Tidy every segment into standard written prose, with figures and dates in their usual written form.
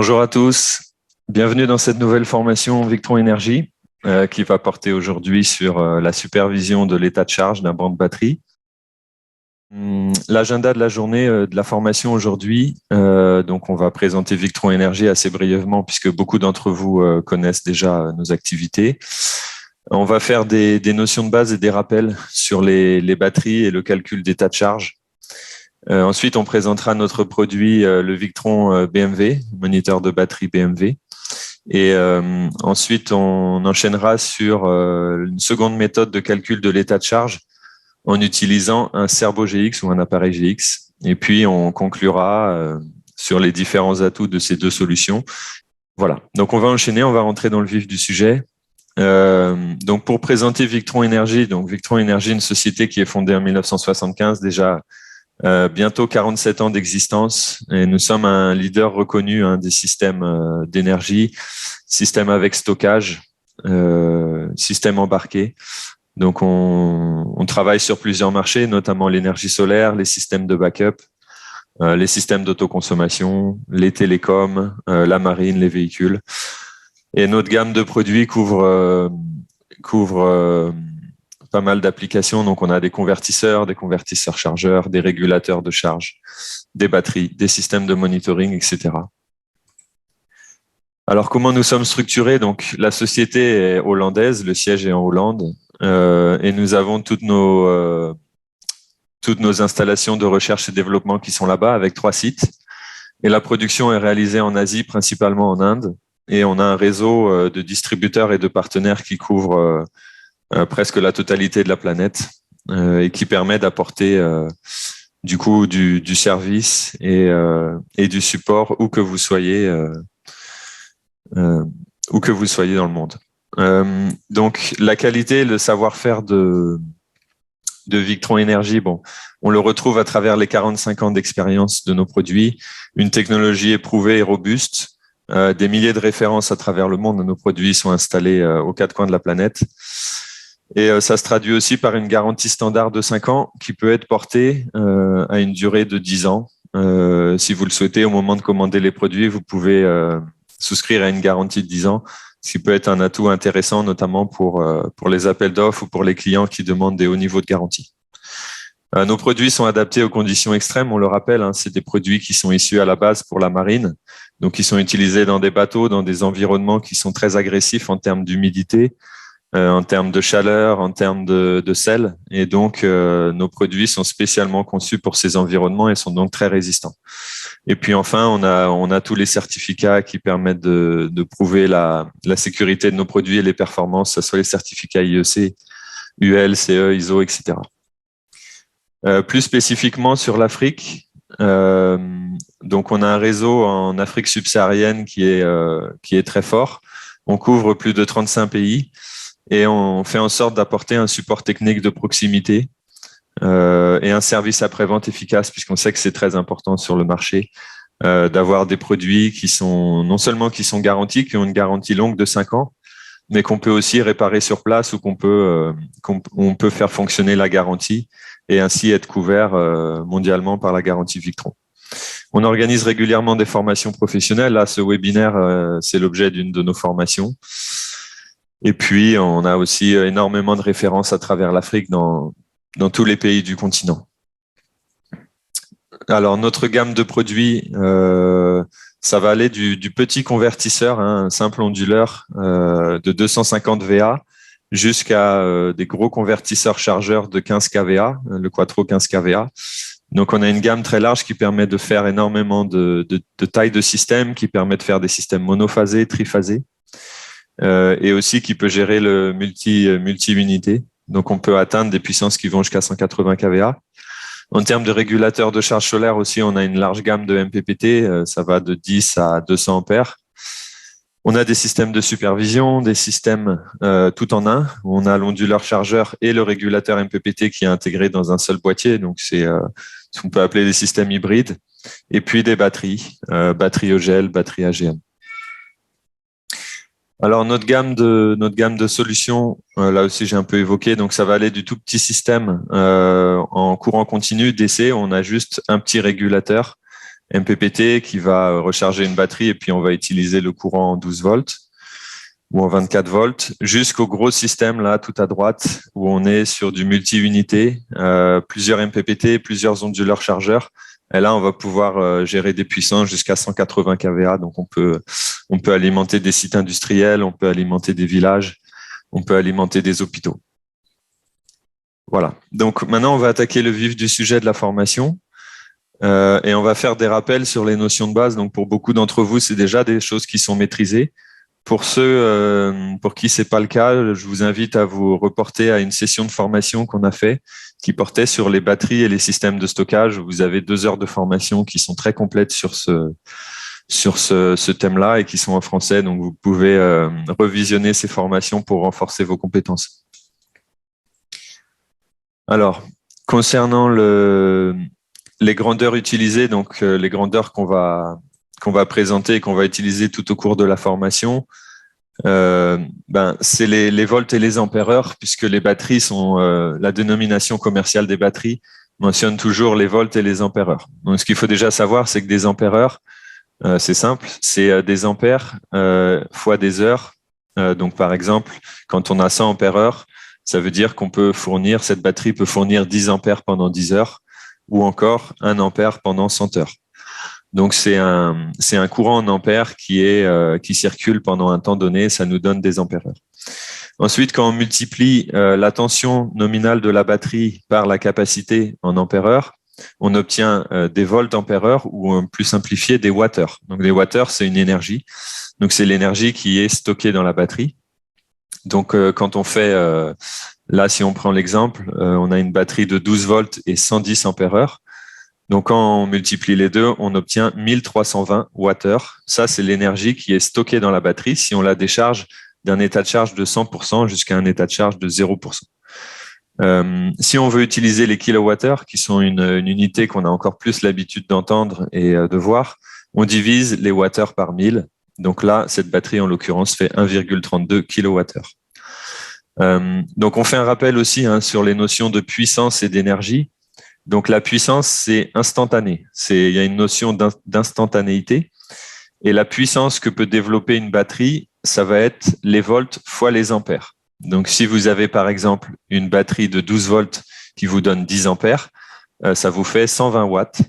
Bonjour à tous, bienvenue dans cette nouvelle formation Victron Énergie qui va porter aujourd'hui sur la supervision de l'état de charge d'un banc de batterie. L'agenda de la journée de la formation aujourd'hui, donc on va présenter Victron Énergie assez brièvement puisque beaucoup d'entre vous connaissent déjà nos activités. On va faire des notions de base et des rappels sur les batteries et le calcul d'état de charge. Ensuite, on présentera notre produit, le Victron BMW, moniteur de batterie BMW. Et ensuite, on enchaînera sur une seconde méthode de calcul de l'état de charge en utilisant un Serbo GX ou un appareil GX. Et puis, on conclura sur les différents atouts de ces deux solutions. Voilà, donc on va enchaîner, on va rentrer dans le vif du sujet. Donc, pour présenter Victron Énergie, donc Victron Énergie, une société qui est fondée en 1975, déjà bientôt 47 ans d'existence, et nous sommes un leader reconnu des systèmes d'énergie, système avec stockage, système embarqué. Donc, on travaille sur plusieurs marchés, notamment l'énergie solaire, les systèmes de backup, les systèmes d'autoconsommation, les télécoms, la marine, les véhicules. Et notre gamme de produits couvre pas mal d'applications. Donc, on a des convertisseurs chargeurs, des régulateurs de charge, des batteries, des systèmes de monitoring, etc. Alors, comment nous sommes structurés? Donc, la société est hollandaise, le siège est en Hollande, et nous avons toutes nos installations de recherche et développement qui sont là-bas avec 3 sites. Et la production est réalisée en Asie, principalement en Inde. Et on a un réseau de distributeurs et de partenaires qui couvrent presque la totalité de la planète et qui permet d'apporter du coup du service et du support où que vous soyez dans le monde. Donc la qualité, le savoir-faire de Victron Énergie, bon, on le retrouve à travers les 45 ans d'expérience de nos produits, une technologie éprouvée et robuste, des milliers de références à travers le monde. Nos produits sont installés aux 4 coins de la planète. Et ça se traduit aussi par une garantie standard de 5 ans qui peut être portée à une durée de 10 ans. Si vous le souhaitez, au moment de commander les produits, vous pouvez souscrire à une garantie de 10 ans, ce qui peut être un atout intéressant, notamment pour les appels d'offres ou pour les clients qui demandent des hauts niveaux de garantie. Nos produits sont adaptés aux conditions extrêmes, on le rappelle, c'est des produits qui sont issus à la base pour la marine, donc qui sont utilisés dans des bateaux, dans des environnements qui sont très agressifs en termes d'humidité, en termes de chaleur, en termes de sel. Et donc, nos produits sont spécialement conçus pour ces environnements et sont donc très résistants. Et puis enfin, on a tous les certificats qui permettent de prouver la sécurité de nos produits et les performances, que ce soit les certificats IEC, UL, CE, ISO, etc. Plus spécifiquement sur l'Afrique, donc on a un réseau en Afrique subsaharienne qui est très fort. On couvre plus de 35 pays et on fait en sorte d'apporter un support technique de proximité et un service après-vente efficace, puisqu'on sait que c'est très important sur le marché d'avoir des produits qui sont non seulement qui sont garantis, qui ont une garantie longue de 5 ans, mais qu'on peut aussi réparer sur place ou qu'on peut faire fonctionner la garantie et ainsi être couvert mondialement par la garantie Victron. On organise régulièrement des formations professionnelles. Là, ce webinaire, c'est l'objet d'une de nos formations. Et puis, on a aussi énormément de références à travers l'Afrique dans tous les pays du continent. Alors, notre gamme de produits, ça va aller du petit convertisseur, un simple onduleur de 250 VA, jusqu'à des gros convertisseurs chargeurs de 15 kVA, le Quattro 15 kVA. Donc, on a une gamme très large qui permet de faire énormément de tailles de systèmes, qui permet de faire des systèmes monophasés, triphasés, et aussi qui peut gérer le multi-unité. Donc, on peut atteindre des puissances qui vont jusqu'à 180 kVA. En termes de régulateurs de charge solaire aussi, on a une large gamme de MPPT, ça va de 10 à 200 ampères. On a des systèmes de supervision, des systèmes tout en un. On a l'onduleur chargeur et le régulateur MPPT qui est intégré dans un seul boîtier. Donc, c'est ce qu'on peut appeler des systèmes hybrides. Et puis des batteries, batteries au gel, batteries AGM. Alors, notre gamme de solutions, là aussi, j'ai un peu évoqué. Donc, ça va aller du tout petit système en courant continu d'essai. On a juste un petit régulateur MPPT qui va recharger une batterie et puis on va utiliser le courant en 12 volts ou en 24 volts, jusqu'au gros système là tout à droite où on est sur du multi-unité, plusieurs MPPT, plusieurs onduleurs chargeurs. Et là, on va pouvoir gérer des puissances jusqu'à 180 kVA. Donc, on peut alimenter des sites industriels, on peut alimenter des villages, on peut alimenter des hôpitaux. Voilà. Donc, maintenant, on va attaquer le vif du sujet de la formation. Et on va faire des rappels sur les notions de base. Donc, pour beaucoup d'entre vous, c'est déjà des choses qui sont maîtrisées. Pour ceux pour qui c'est pas le cas, je vous invite à vous reporter à une session de formation qu'on a fait qui portait sur les batteries et les systèmes de stockage. Vous avez 2 heures de formation qui sont très complètes sur ce thème-là et qui sont en français. Donc, vous pouvez revisionner ces formations pour renforcer vos compétences. Alors, concernant les grandeurs utilisées, donc les grandeurs qu'on va présenter et qu'on va utiliser tout au cours de la formation, c'est les volts et les ampères-heure, puisque les batteries sont la dénomination commerciale des batteries mentionne toujours les volts et les ampères-heure. Donc, ce qu'il faut déjà savoir, c'est que des ampères-heure, c'est simple, c'est des ampères fois des heures. Donc, par exemple, quand on a 100 ampères-heure, ça veut dire qu'on peut fournir, cette batterie peut fournir 10 ampères pendant 10 heures ou encore 1 ampère pendant 100 heures. Donc, c'est un courant en ampères qui circule pendant un temps donné, ça nous donne des ampères-heure. Ensuite, quand on multiplie la tension nominale de la batterie par la capacité en ampères-heure, on obtient des volts ampères-heure ou plus simplifié, des watts-heure. Donc, des watts-heure, c'est une énergie. Donc, c'est l'énergie qui est stockée dans la batterie. Donc, quand on fait, là, si on prend l'exemple, on a une batterie de 12 volts et 110 ampères-heure. Donc, quand on multiplie les deux, on obtient 1320 watts-heure. Ça, c'est l'énergie qui est stockée dans la batterie si on la décharge d'un état de charge de 100% jusqu'à un état de charge de 0%. Si on veut utiliser les kilowattheures, qui sont une unité qu'on a encore plus l'habitude d'entendre et de voir, on divise les watts-heures par 1000. Donc là, cette batterie, en l'occurrence, fait 1,32 kilowattheures. Donc, on fait un rappel aussi sur les notions de puissance et d'énergie. Donc, la puissance, c'est instantané. Il y a une notion d'instantanéité. Et la puissance que peut développer une batterie, ça va être les volts fois les ampères. Donc, si vous avez, par exemple, une batterie de 12 volts qui vous donne 10 ampères, ça vous fait 120 watts.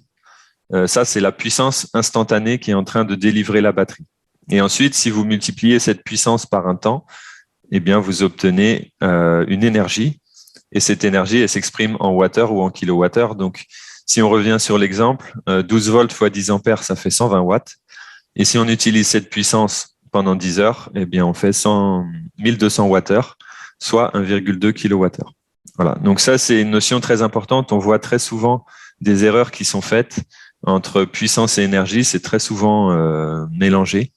Ça, c'est la puissance instantanée qui est en train de délivrer la batterie. Et ensuite, si vous multipliez cette puissance par un temps, eh bien, vous obtenez une énergie. Et cette énergie, elle s'exprime en watts-heure ou en kilowattheure. Donc, si on revient sur l'exemple, 12 volts fois 10 ampères, ça fait 120 watts. Et si on utilise cette puissance pendant 10 heures, eh bien, on fait 1200 watts-heure, soit 1,2 kilowattheure. Voilà. Donc, ça, c'est une notion très importante. On voit très souvent des erreurs qui sont faites entre puissance et énergie. C'est très souvent mélangé.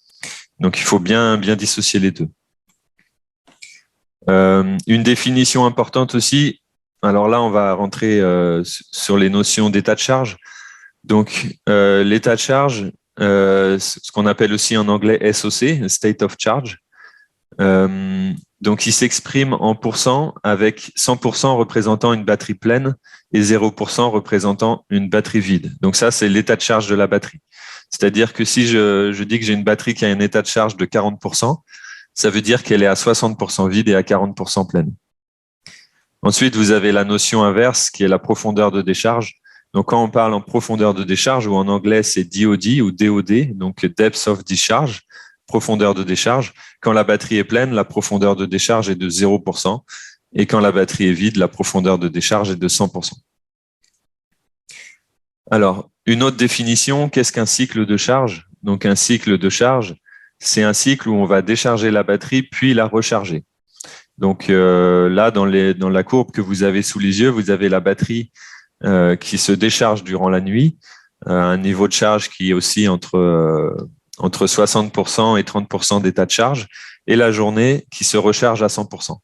Donc, il faut bien dissocier les deux. Une définition importante aussi, alors là, on va rentrer sur les notions d'état de charge. Donc, l'état de charge, ce qu'on appelle aussi en anglais SOC, State of Charge. Donc, il s'exprime en pourcent avec 100% représentant une batterie pleine et 0% représentant une batterie vide. Donc, ça, c'est l'état de charge de la batterie. C'est-à-dire que si je dis que j'ai une batterie qui a un état de charge de 40%, ça veut dire qu'elle est à 60% vide et à 40% pleine. Ensuite, vous avez la notion inverse qui est la profondeur de décharge. Donc, quand on parle en profondeur de décharge, ou en anglais, c'est DOD ou DOD, donc Depth of Discharge, profondeur de décharge. Quand la batterie est pleine, la profondeur de décharge est de 0%. Et quand la batterie est vide, la profondeur de décharge est de 100%. Alors, une autre définition, qu'est-ce qu'un cycle de charge? Donc, un cycle de charge, c'est un cycle où on va décharger la batterie puis la recharger. Donc là, dans la courbe que vous avez sous les yeux, vous avez la batterie qui se décharge durant la nuit, un niveau de charge qui est aussi entre 60% et 30% d'état de charge, et la journée qui se recharge à 100%.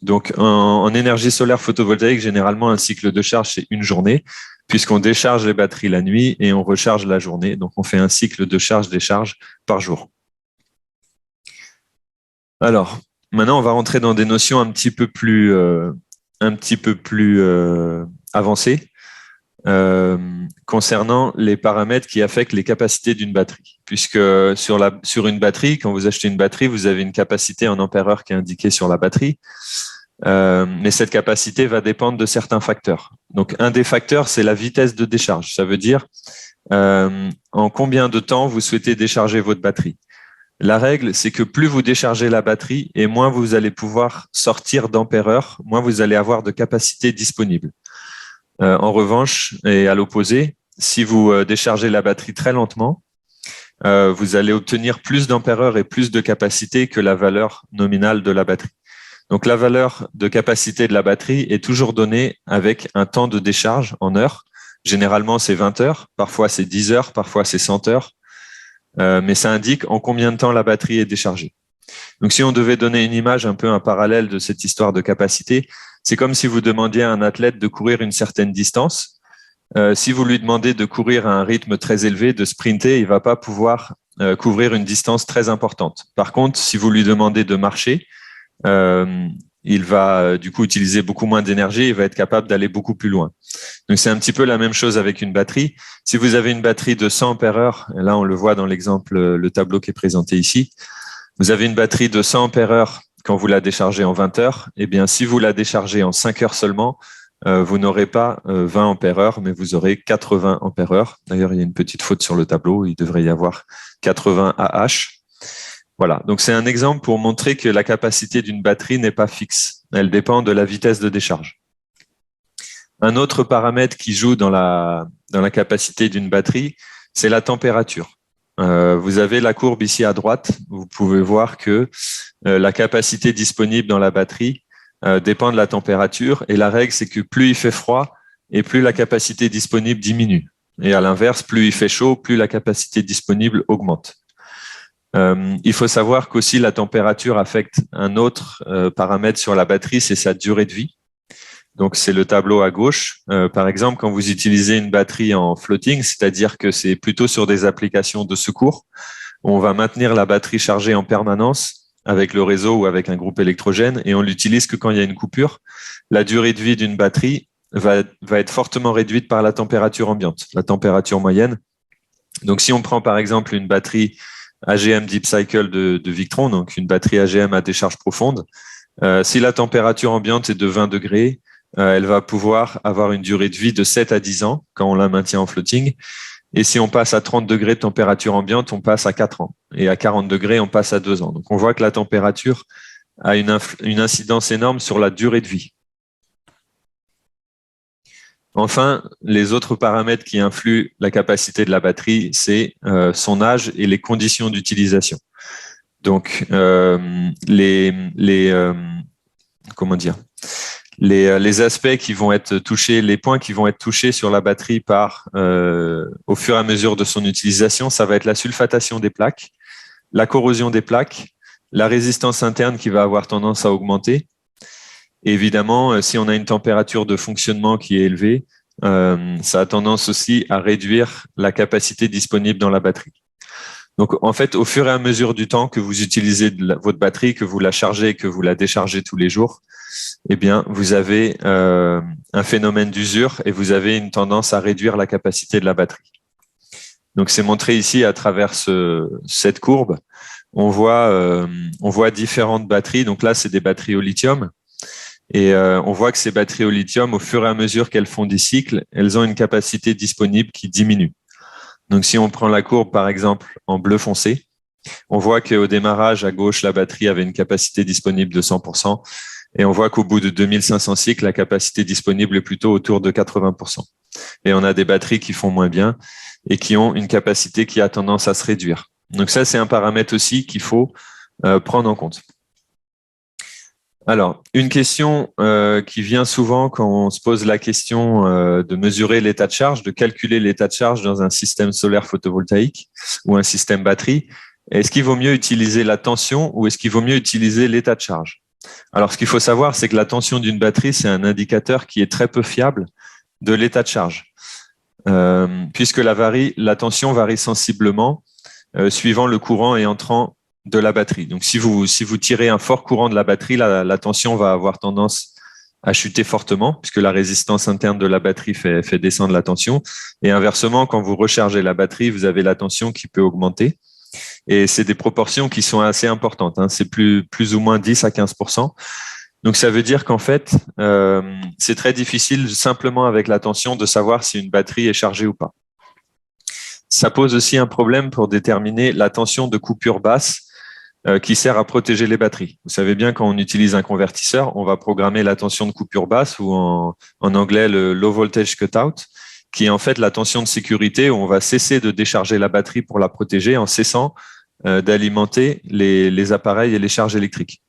Donc en énergie solaire photovoltaïque, généralement, un cycle de charge, c'est une journée, puisqu'on décharge les batteries la nuit et on recharge la journée. Donc on fait un cycle de charge-décharge par jour. Alors, maintenant, on va rentrer dans des notions un petit peu plus avancées. concernant les paramètres qui affectent les capacités d'une batterie. Puisque sur une batterie, quand vous achetez une batterie, vous avez une capacité en ampère-heure qui est indiquée sur la batterie. Mais cette capacité va dépendre de certains facteurs. Donc, un des facteurs, c'est la vitesse de décharge. Ça veut dire en combien de temps vous souhaitez décharger votre batterie. La règle, c'est que plus vous déchargez la batterie et moins vous allez pouvoir sortir d'ampère-heure, moins vous allez avoir de capacité disponible. En revanche, et à l'opposé, si vous déchargez la batterie très lentement, vous allez obtenir plus d'ampère-heure et plus de capacité que la valeur nominale de la batterie. Donc, la valeur de capacité de la batterie est toujours donnée avec un temps de décharge en heures. Généralement, c'est 20 heures, parfois c'est 10 heures, parfois c'est 100 heures. Mais ça indique en combien de temps la batterie est déchargée. Donc, si on devait donner une image, un peu un parallèle de cette histoire de capacité, c'est comme si vous demandiez à un athlète de courir une certaine distance. Si vous lui demandez de courir à un rythme très élevé, de sprinter, il ne va pas pouvoir couvrir une distance très importante. Par contre, si vous lui demandez de marcher, il va du coup utiliser beaucoup moins d'énergie, il va être capable d'aller beaucoup plus loin. Donc c'est un petit peu la même chose avec une batterie. Si vous avez une batterie de 100 ampères-heure, et là on le voit dans l'exemple, le tableau qui est présenté ici, vous avez une batterie de 100 ampères-heure quand vous la déchargez en 20 heures, eh bien si vous la déchargez en 5 heures seulement, vous n'aurez pas 20 ampères-heure, mais vous aurez 80 ampères-heure. D'ailleurs, il y a une petite faute sur le tableau, il devrait y avoir 80 AH. Voilà, donc c'est un exemple pour montrer que la capacité d'une batterie n'est pas fixe. Elle dépend de la vitesse de décharge. Un autre paramètre qui joue dans la capacité d'une batterie, c'est la température. Vous avez la courbe ici à droite. Vous pouvez voir que la capacité disponible dans la batterie dépend de la température. Et la règle, c'est que plus il fait froid et plus la capacité disponible diminue. Et à l'inverse, plus il fait chaud, plus la capacité disponible augmente. Il faut savoir qu'aussi la température affecte un autre paramètre sur la batterie, c'est sa durée de vie. Donc, c'est le tableau à gauche. Par exemple, quand vous utilisez une batterie en floating, c'est-à-dire que c'est plutôt sur des applications de secours, on va maintenir la batterie chargée en permanence avec le réseau ou avec un groupe électrogène et on l'utilise que quand il y a une coupure. La durée de vie d'une batterie va être fortement réduite par la température ambiante, la température moyenne. Donc, si on prend par exemple une batterie AGM Deep Cycle de Victron, donc une batterie AGM à décharge profonde. Si la température ambiante est de 20 degrés, elle va pouvoir avoir une durée de vie de 7 à 10 ans quand on la maintient en floating. Et si on passe à 30 degrés de température ambiante, on passe à 4 ans. Et à 40 degrés, on passe à 2 ans. Donc on voit que la température a une incidence énorme sur la durée de vie. Enfin, les autres paramètres qui influent la capacité de la batterie, c'est son âge et les conditions d'utilisation. Donc, comment dire, les aspects qui vont être touchés, les points qui vont être touchés sur la batterie au fur et à mesure de son utilisation, ça va être la sulfatation des plaques, la corrosion des plaques, la résistance interne qui va avoir tendance à augmenter. Et évidemment, si on a une température de fonctionnement qui est élevée, ça a tendance aussi à réduire la capacité disponible dans la batterie. Donc, en fait, au fur et à mesure du temps que vous utilisez votre batterie, que vous la chargez, que vous la déchargez tous les jours, eh bien, vous avez un phénomène d'usure et vous avez une tendance à réduire la capacité de la batterie. Donc, c'est montré ici à travers cette courbe. On voit différentes batteries. Donc là, c'est des batteries au lithium. Et on voit que ces batteries au lithium, au fur et à mesure qu'elles font des cycles, elles ont une capacité disponible qui diminue. Donc, si on prend la courbe, par exemple, en bleu foncé, on voit qu'au démarrage, à gauche, la batterie avait une capacité disponible de 100%. Et on voit qu'au bout de 2500 cycles, la capacité disponible est plutôt autour de 80%. Et on a des batteries qui font moins bien et qui ont une capacité qui a tendance à se réduire. Donc ça, c'est un paramètre aussi qu'il faut prendre en compte. Alors, une question qui vient souvent quand on se pose la question de mesurer l'état de charge, de calculer l'état de charge dans un système solaire photovoltaïque ou un système batterie, est-ce qu'il vaut mieux utiliser la tension ou est-ce qu'il vaut mieux utiliser l'état de charge? Alors, ce qu'il faut savoir, c'est que la tension d'une batterie, c'est un indicateur qui est très peu fiable de l'état de charge, puisque la tension varie sensiblement suivant le courant et entrant de la batterie. Donc, si vous tirez un fort courant de la batterie, la tension va avoir tendance a chuté fortement, puisque la résistance interne de la batterie fait descendre la tension. Et inversement, quand vous rechargez la batterie, vous avez la tension qui peut augmenter. Et c'est des proportions qui sont assez importantes, hein. C'est plus ou moins 10 à 15%. Donc, ça veut dire qu'en fait, c'est très difficile simplement avec la tension de savoir si une batterie est chargée ou pas. Ça pose aussi un problème pour déterminer la tension de coupure basse qui sert à protéger les batteries. Vous savez bien, quand on utilise un convertisseur, on va programmer la tension de coupure basse ou en anglais le low voltage cutout, qui est en fait la tension de sécurité où on va cesser de décharger la batterie pour la protéger en cessant d'alimenter les appareils et les charges électriques.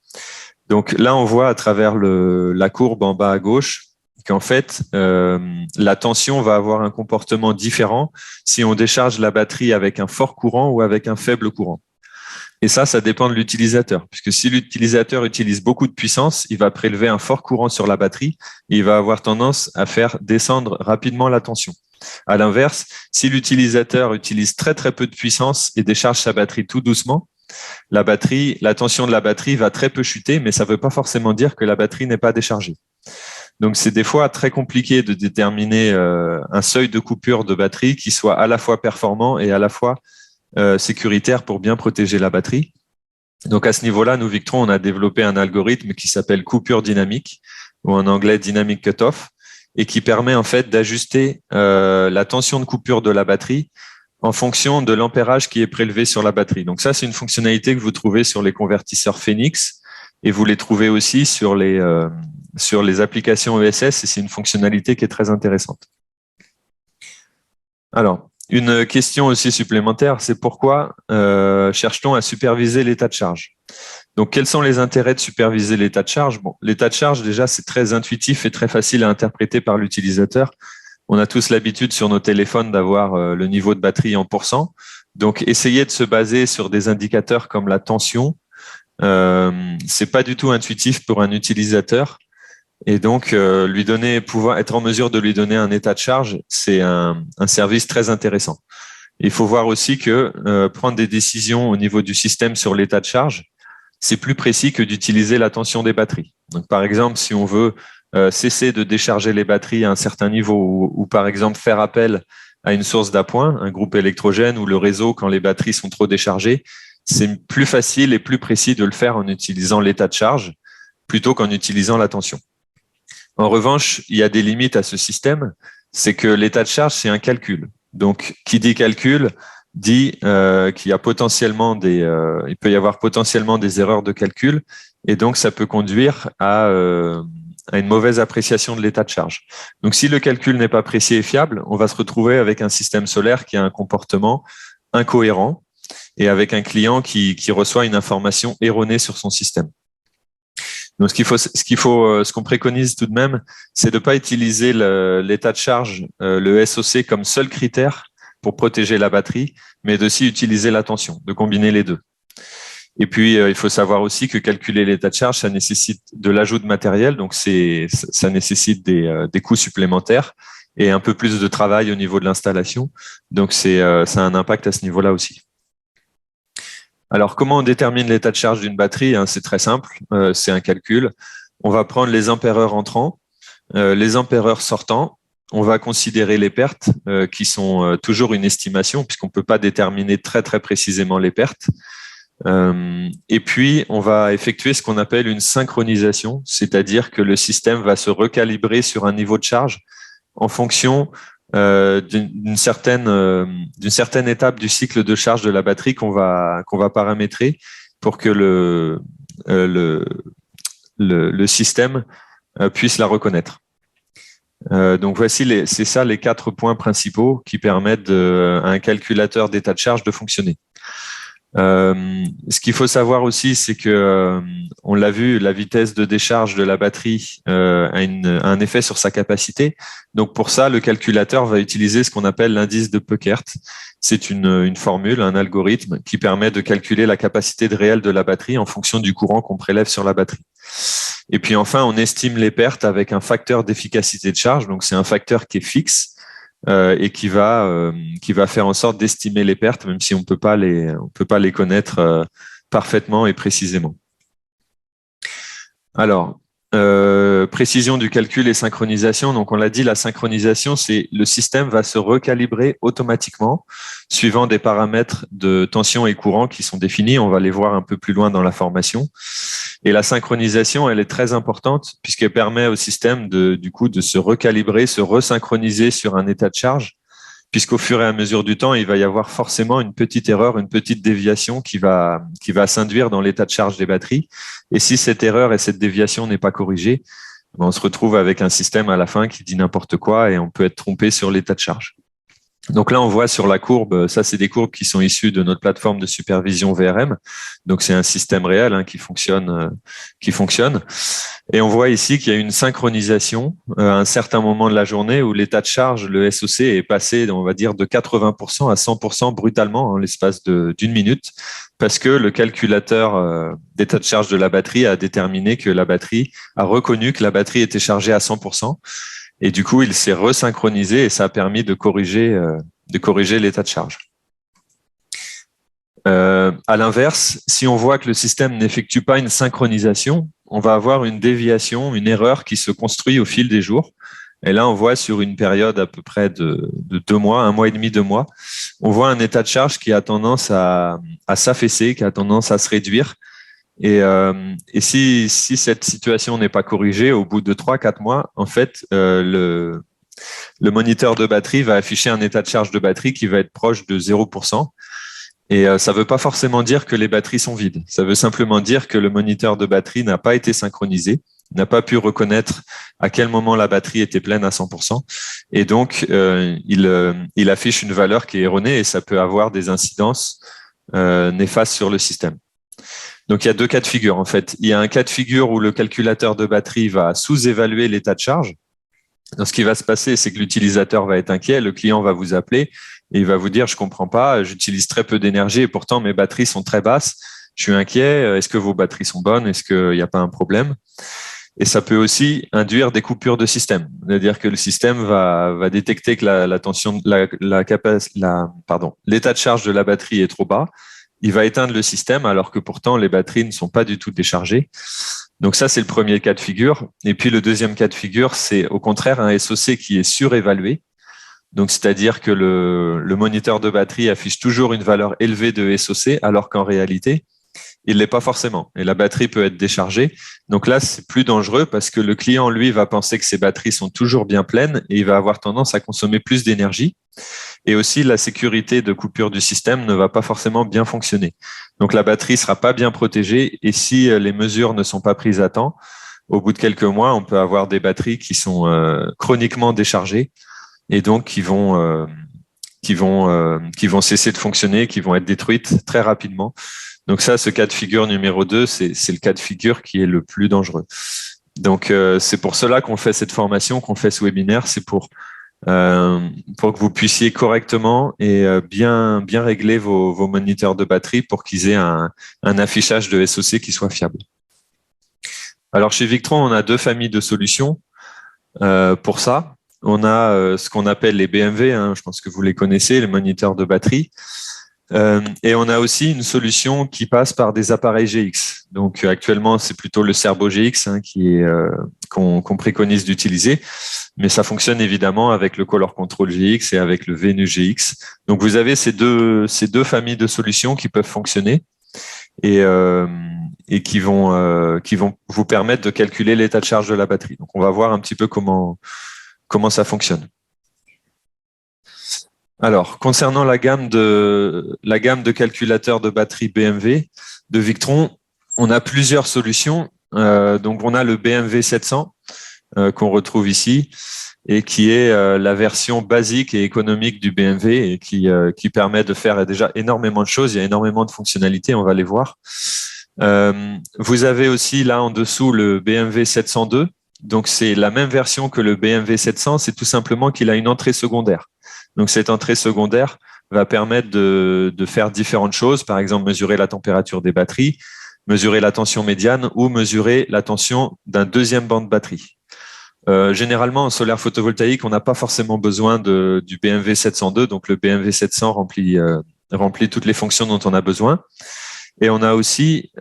Donc là, on voit à travers la courbe en bas à gauche qu'en fait, la tension va avoir un comportement différent si on décharge la batterie avec un fort courant ou avec un faible courant. Et ça dépend de l'utilisateur, puisque si l'utilisateur utilise beaucoup de puissance, il va prélever un fort courant sur la batterie et il va avoir tendance à faire descendre rapidement la tension. À l'inverse, si l'utilisateur utilise très très peu de puissance et décharge sa batterie tout doucement, la tension de la batterie va très peu chuter, mais ça ne veut pas forcément dire que la batterie n'est pas déchargée. Donc, c'est des fois très compliqué de déterminer un seuil de coupure de batterie qui soit à la fois performant et à la fois sécuritaire pour bien protéger la batterie. Donc, à ce niveau-là, nous, Victron, on a développé un algorithme qui s'appelle coupure dynamique, ou en anglais dynamic cutoff, et qui permet en fait d'ajuster la tension de coupure de la batterie en fonction de l'ampérage qui est prélevé sur la batterie. Donc ça, c'est une fonctionnalité que vous trouvez sur les convertisseurs Phoenix et vous les trouvez aussi sur les applications ESS et c'est une fonctionnalité qui est très intéressante. Alors, une question aussi supplémentaire, c'est pourquoi cherche-t-on à superviser l'état de charge? Donc, quels sont les intérêts de superviser l'état de charge? Bon, l'état de charge, déjà, c'est très intuitif et très facile à interpréter par l'utilisateur. On a tous l'habitude sur nos téléphones d'avoir le niveau de batterie en pourcent. Donc, essayer de se baser sur des indicateurs comme la tension, c'est pas du tout intuitif pour un utilisateur. Et donc, pouvoir être en mesure de lui donner un état de charge, c'est un service très intéressant. Il faut voir aussi que prendre des décisions au niveau du système sur l'état de charge, c'est plus précis que d'utiliser la tension des batteries. Donc, par exemple, si on veut cesser de décharger les batteries à un certain niveau ou par exemple faire appel à une source d'appoint, un groupe électrogène ou le réseau quand les batteries sont trop déchargées, c'est plus facile et plus précis de le faire en utilisant l'état de charge plutôt qu'en utilisant la tension. En revanche, il y a des limites à ce système, c'est que l'état de charge, c'est un calcul. Donc, qui dit calcul dit qu'il y a potentiellement il peut y avoir potentiellement des erreurs de calcul et donc ça peut conduire à une mauvaise appréciation de l'état de charge. Donc, si le calcul n'est pas précis et fiable, on va se retrouver avec un système solaire qui a un comportement incohérent et avec un client qui reçoit une information erronée sur son système. Donc, ce qu'on préconise tout de même, c'est de ne pas utiliser l'état de charge, le SOC comme seul critère pour protéger la batterie, mais d'aussi utiliser la tension, de combiner les deux. Et puis, il faut savoir aussi que calculer l'état de charge, ça nécessite de l'ajout de matériel, donc ça nécessite des coûts supplémentaires et un peu plus de travail au niveau de l'installation. Donc, ça a un impact à ce niveau-là aussi. Alors, comment on détermine l'état de charge d'une batterie? C'est très simple, c'est un calcul. On va prendre les ampéreurs entrants, les ampéreurs sortants. On va considérer les pertes qui sont toujours une estimation puisqu'on ne peut pas déterminer très très précisément les pertes. Et puis, on va effectuer ce qu'on appelle une synchronisation, c'est-à-dire que le système va se recalibrer sur un niveau de charge en fonction d'une certaine étape du cycle de charge de la batterie qu'on va paramétrer pour que le système puisse la reconnaître. Donc voici c'est ça les 4 points principaux qui permettent à un calculateur d'état de charge de fonctionner. Ce qu'il faut savoir aussi, c'est que on l'a vu, la vitesse de décharge de la batterie a un effet sur sa capacité. Donc pour ça, le calculateur va utiliser ce qu'on appelle l'indice de Peukert. C'est une formule, un algorithme qui permet de calculer la capacité réelle de la batterie en fonction du courant qu'on prélève sur la batterie. Et puis enfin, on estime les pertes avec un facteur d'efficacité de charge. Donc c'est un facteur qui est fixe. Et qui va faire en sorte d'estimer les pertes, même si on peut pas les connaître parfaitement et précisément. Alors, précision du calcul et synchronisation. Donc, on l'a dit, la synchronisation, c'est le système va se recalibrer automatiquement suivant des paramètres de tension et courant qui sont définis. On va les voir un peu plus loin dans la formation. Et la synchronisation, elle est très importante puisqu'elle permet au système du coup, de se recalibrer, se resynchroniser sur un état de charge, puisqu'au fur et à mesure du temps, il va y avoir forcément une petite erreur, une petite déviation qui va s'induire dans l'état de charge des batteries. Et si cette erreur et cette déviation n'est pas corrigée, on se retrouve avec un système à la fin qui dit n'importe quoi et on peut être trompé sur l'état de charge. Donc là, on voit sur la courbe, ça c'est des courbes qui sont issues de notre plateforme de supervision VRM. Donc c'est un système réel qui fonctionne. Et on voit ici qu'il y a une synchronisation à un certain moment de la journée où l'état de charge, le SOC, est passé, on va dire, de 80% à 100% brutalement en l'espace d'une minute, parce que le calculateur d'état de charge de la batterie a déterminé que la batterie a reconnu que la batterie était chargée à 100%. Et du coup, il s'est resynchronisé et ça a permis de corriger l'état de charge. À l'inverse, si on voit que le système n'effectue pas une synchronisation, on va avoir une déviation, une erreur qui se construit au fil des jours. Et là, on voit sur une période à peu près de 2 mois, 1 mois et demi, 2 mois, on voit un état de charge qui a tendance à s'affaisser, qui a tendance à se réduire. Et si cette situation n'est pas corrigée, au bout de 3-4 mois, en fait, le moniteur de batterie va afficher un état de charge de batterie qui va être proche de 0%. Et ça ne veut pas forcément dire que les batteries sont vides. Ça veut simplement dire que le moniteur de batterie n'a pas été synchronisé, n'a pas pu reconnaître à quel moment la batterie était pleine à 100%. Et donc, il affiche une valeur qui est erronée et ça peut avoir des incidences néfastes sur le système. Donc, il y a 2 cas de figure, en fait. Il y a un cas de figure où le calculateur de batterie va sous-évaluer l'état de charge. Donc, ce qui va se passer, c'est que l'utilisateur va être inquiet, le client va vous appeler et il va vous dire, je comprends pas, j'utilise très peu d'énergie et pourtant mes batteries sont très basses. Je suis inquiet. Est-ce que vos batteries sont bonnes? Est-ce qu'il n'y a pas un problème? Et ça peut aussi induire des coupures de système. C'est-à-dire que le système va détecter que l'état de charge de la batterie est trop bas. Il va éteindre le système alors que pourtant les batteries ne sont pas du tout déchargées. Donc ça, c'est le premier cas de figure. Et puis le deuxième cas de figure, c'est au contraire un SOC qui est surévalué. Donc c'est-à-dire que le moniteur de batterie affiche toujours une valeur élevée de SOC alors qu'en réalité, il l'est pas forcément. Et la batterie peut être déchargée. Donc là, c'est plus dangereux parce que le client, lui, va penser que ses batteries sont toujours bien pleines et il va avoir tendance à consommer plus d'énergie. Et aussi, la sécurité de coupure du système ne va pas forcément bien fonctionner. Donc, la batterie sera pas bien protégée. Et si les mesures ne sont pas prises à temps, au bout de quelques mois, on peut avoir des batteries qui sont chroniquement déchargées et donc qui vont cesser de fonctionner, qui vont être détruites très rapidement. Donc ça, ce cas de figure numéro 2, c'est le cas de figure qui est le plus dangereux. Donc, c'est pour cela qu'on fait cette formation, qu'on fait ce webinaire. C'est pour que vous puissiez correctement et bien régler vos moniteurs de batterie pour qu'ils aient un affichage de SOC qui soit fiable. Alors, chez Victron, on a 2 familles de solutions pour ça. On a ce qu'on appelle les BMW, je pense que vous les connaissez, les moniteurs de batterie. Et on a aussi une solution qui passe par des appareils GX. Donc actuellement, c'est plutôt le Cerbo GX qu'on préconise d'utiliser, mais ça fonctionne évidemment avec le Color Control GX et avec le Venus GX. Donc vous avez ces deux familles de solutions qui peuvent fonctionner et qui vont vous permettre de calculer l'état de charge de la batterie. Donc on va voir un petit peu comment ça fonctionne. Alors, concernant la gamme de calculateurs de batterie BMW de Victron, on a plusieurs solutions. Donc, on a le BMW 700 qu'on retrouve ici et qui est la version basique et économique du BMW et qui permet de faire déjà énormément de choses. Il y a énormément de fonctionnalités, on va les voir. Vous avez aussi là en dessous le BMW 702. Donc, c'est la même version que le BMW 700, c'est tout simplement qu'il a une entrée secondaire. Donc, cette entrée secondaire va permettre de faire différentes choses, par exemple mesurer la température des batteries, mesurer la tension médiane ou mesurer la tension d'un deuxième banc de batterie. Généralement, en solaire photovoltaïque, on n'a pas forcément besoin du BMW 702, donc le BMW 700 remplit toutes les fonctions dont on a besoin. Et on a aussi,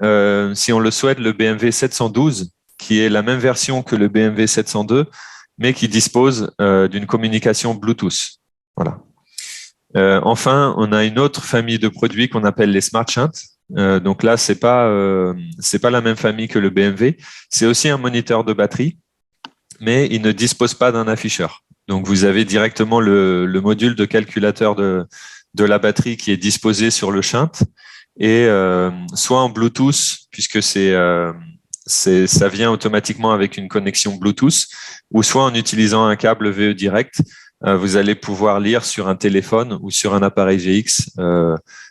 si on le souhaite, le BMW 712, qui est la même version que le BMW 702, mais qui dispose d'une communication Bluetooth. Voilà. Enfin, on a une autre famille de produits qu'on appelle les Smart Shunt. Donc là, c'est pas la même famille que le BMW. C'est aussi un moniteur de batterie, mais il ne dispose pas d'un afficheur. Donc vous avez directement le module de calculateur de la batterie qui est disposé sur le shunt, et soit en Bluetooth, puisque ça vient automatiquement avec une connexion Bluetooth, ou soit en utilisant un câble VE direct. Vous allez pouvoir lire sur un téléphone ou sur un appareil GX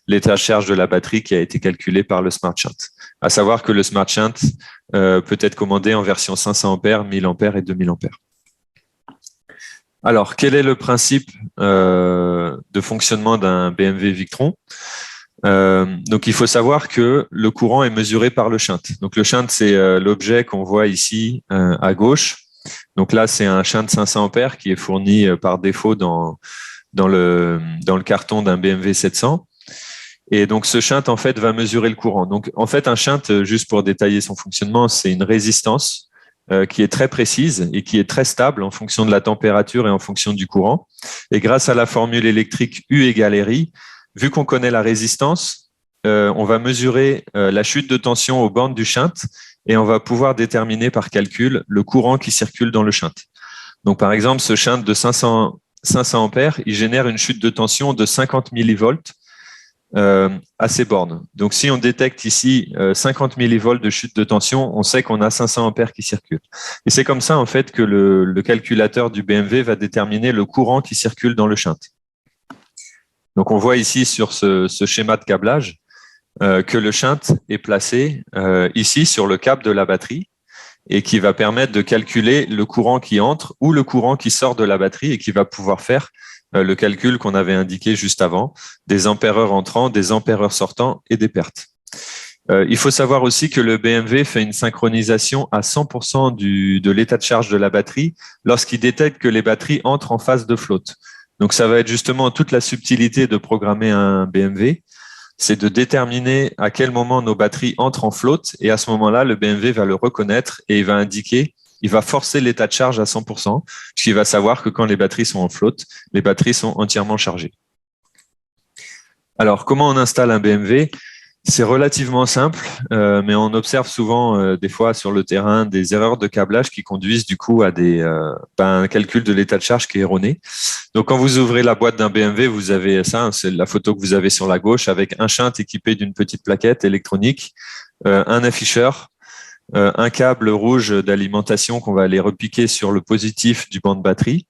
l'état de charge de la batterie qui a été calculé par le Smart Shunt. À savoir que le Smart Shunt peut être commandé en version 500 ampères, 1000 ampères et 2000 ampères. Alors, quel est le principe de fonctionnement d'un BMW Victron? Donc, il faut savoir que le courant est mesuré par le shunt. Donc, le shunt, c'est l'objet qu'on voit ici à gauche. Donc là, c'est un shunt 500 ampères qui est fourni par défaut dans le carton d'un BMW 700. Et donc, ce shunt, en fait, va mesurer le courant. Donc, en fait, un shunt, juste pour détailler son fonctionnement, c'est une résistance qui est très précise et qui est très stable en fonction de la température et en fonction du courant. Et grâce à la formule électrique U égale RI, vu qu'on connaît la résistance, on va mesurer la chute de tension aux bornes du shunt et on va pouvoir déterminer par calcul le courant qui circule dans le shunt. Donc, par exemple, ce shunt de 500 ampères, il génère une chute de tension de 50 millivolts à ces bornes. Donc, si on détecte ici 50 millivolts de chute de tension, on sait qu'on a 500 ampères qui circulent. Et c'est comme ça, en fait, que le calculateur du BMW va déterminer le courant qui circule dans le shunt. Donc, on voit ici sur ce schéma de câblage que le shunt est placé ici sur le câble de la batterie et qui va permettre de calculer le courant qui entre ou le courant qui sort de la batterie et qui va pouvoir faire le calcul qu'on avait indiqué juste avant, des ampères-heure entrants, des ampères-heure sortants et des pertes. Il faut savoir aussi que le BMW fait une synchronisation à 100% de l'état de charge de la batterie lorsqu'il détecte que les batteries entrent en phase de flotte. Donc, ça va être justement toute la subtilité de programmer un BMW, c'est de déterminer à quel moment nos batteries entrent en flotte, et à ce moment-là, le BMW va le reconnaître et il va indiquer, il va forcer l'état de charge à 100%, puisqu'il va savoir que quand les batteries sont en flotte, les batteries sont entièrement chargées. Alors, comment on installe un BMW? C'est relativement simple, mais on observe souvent, des fois sur le terrain, des erreurs de câblage qui conduisent du coup à un calcul de l'état de charge qui est erroné. Donc, quand vous ouvrez la boîte d'un BMW, vous avez ça, c'est la photo que vous avez sur la gauche, avec un shunt équipé d'une petite plaquette électronique, un afficheur, un câble rouge d'alimentation qu'on va aller repiquer sur le positif du banc de batterie,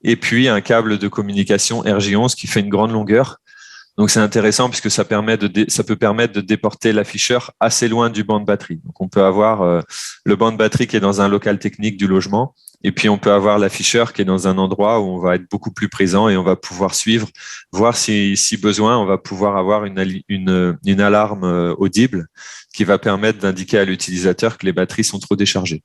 et puis un câble de communication RJ11 qui fait une grande longueur. Donc, c'est intéressant puisque ça peut permettre de déporter l'afficheur assez loin du banc de batterie. Donc, on peut avoir le banc de batterie qui est dans un local technique du logement, et puis on peut avoir l'afficheur qui est dans un endroit où on va être beaucoup plus présent et on va pouvoir suivre, voir si besoin, on va pouvoir avoir une alarme audible qui va permettre d'indiquer à l'utilisateur que les batteries sont trop déchargées.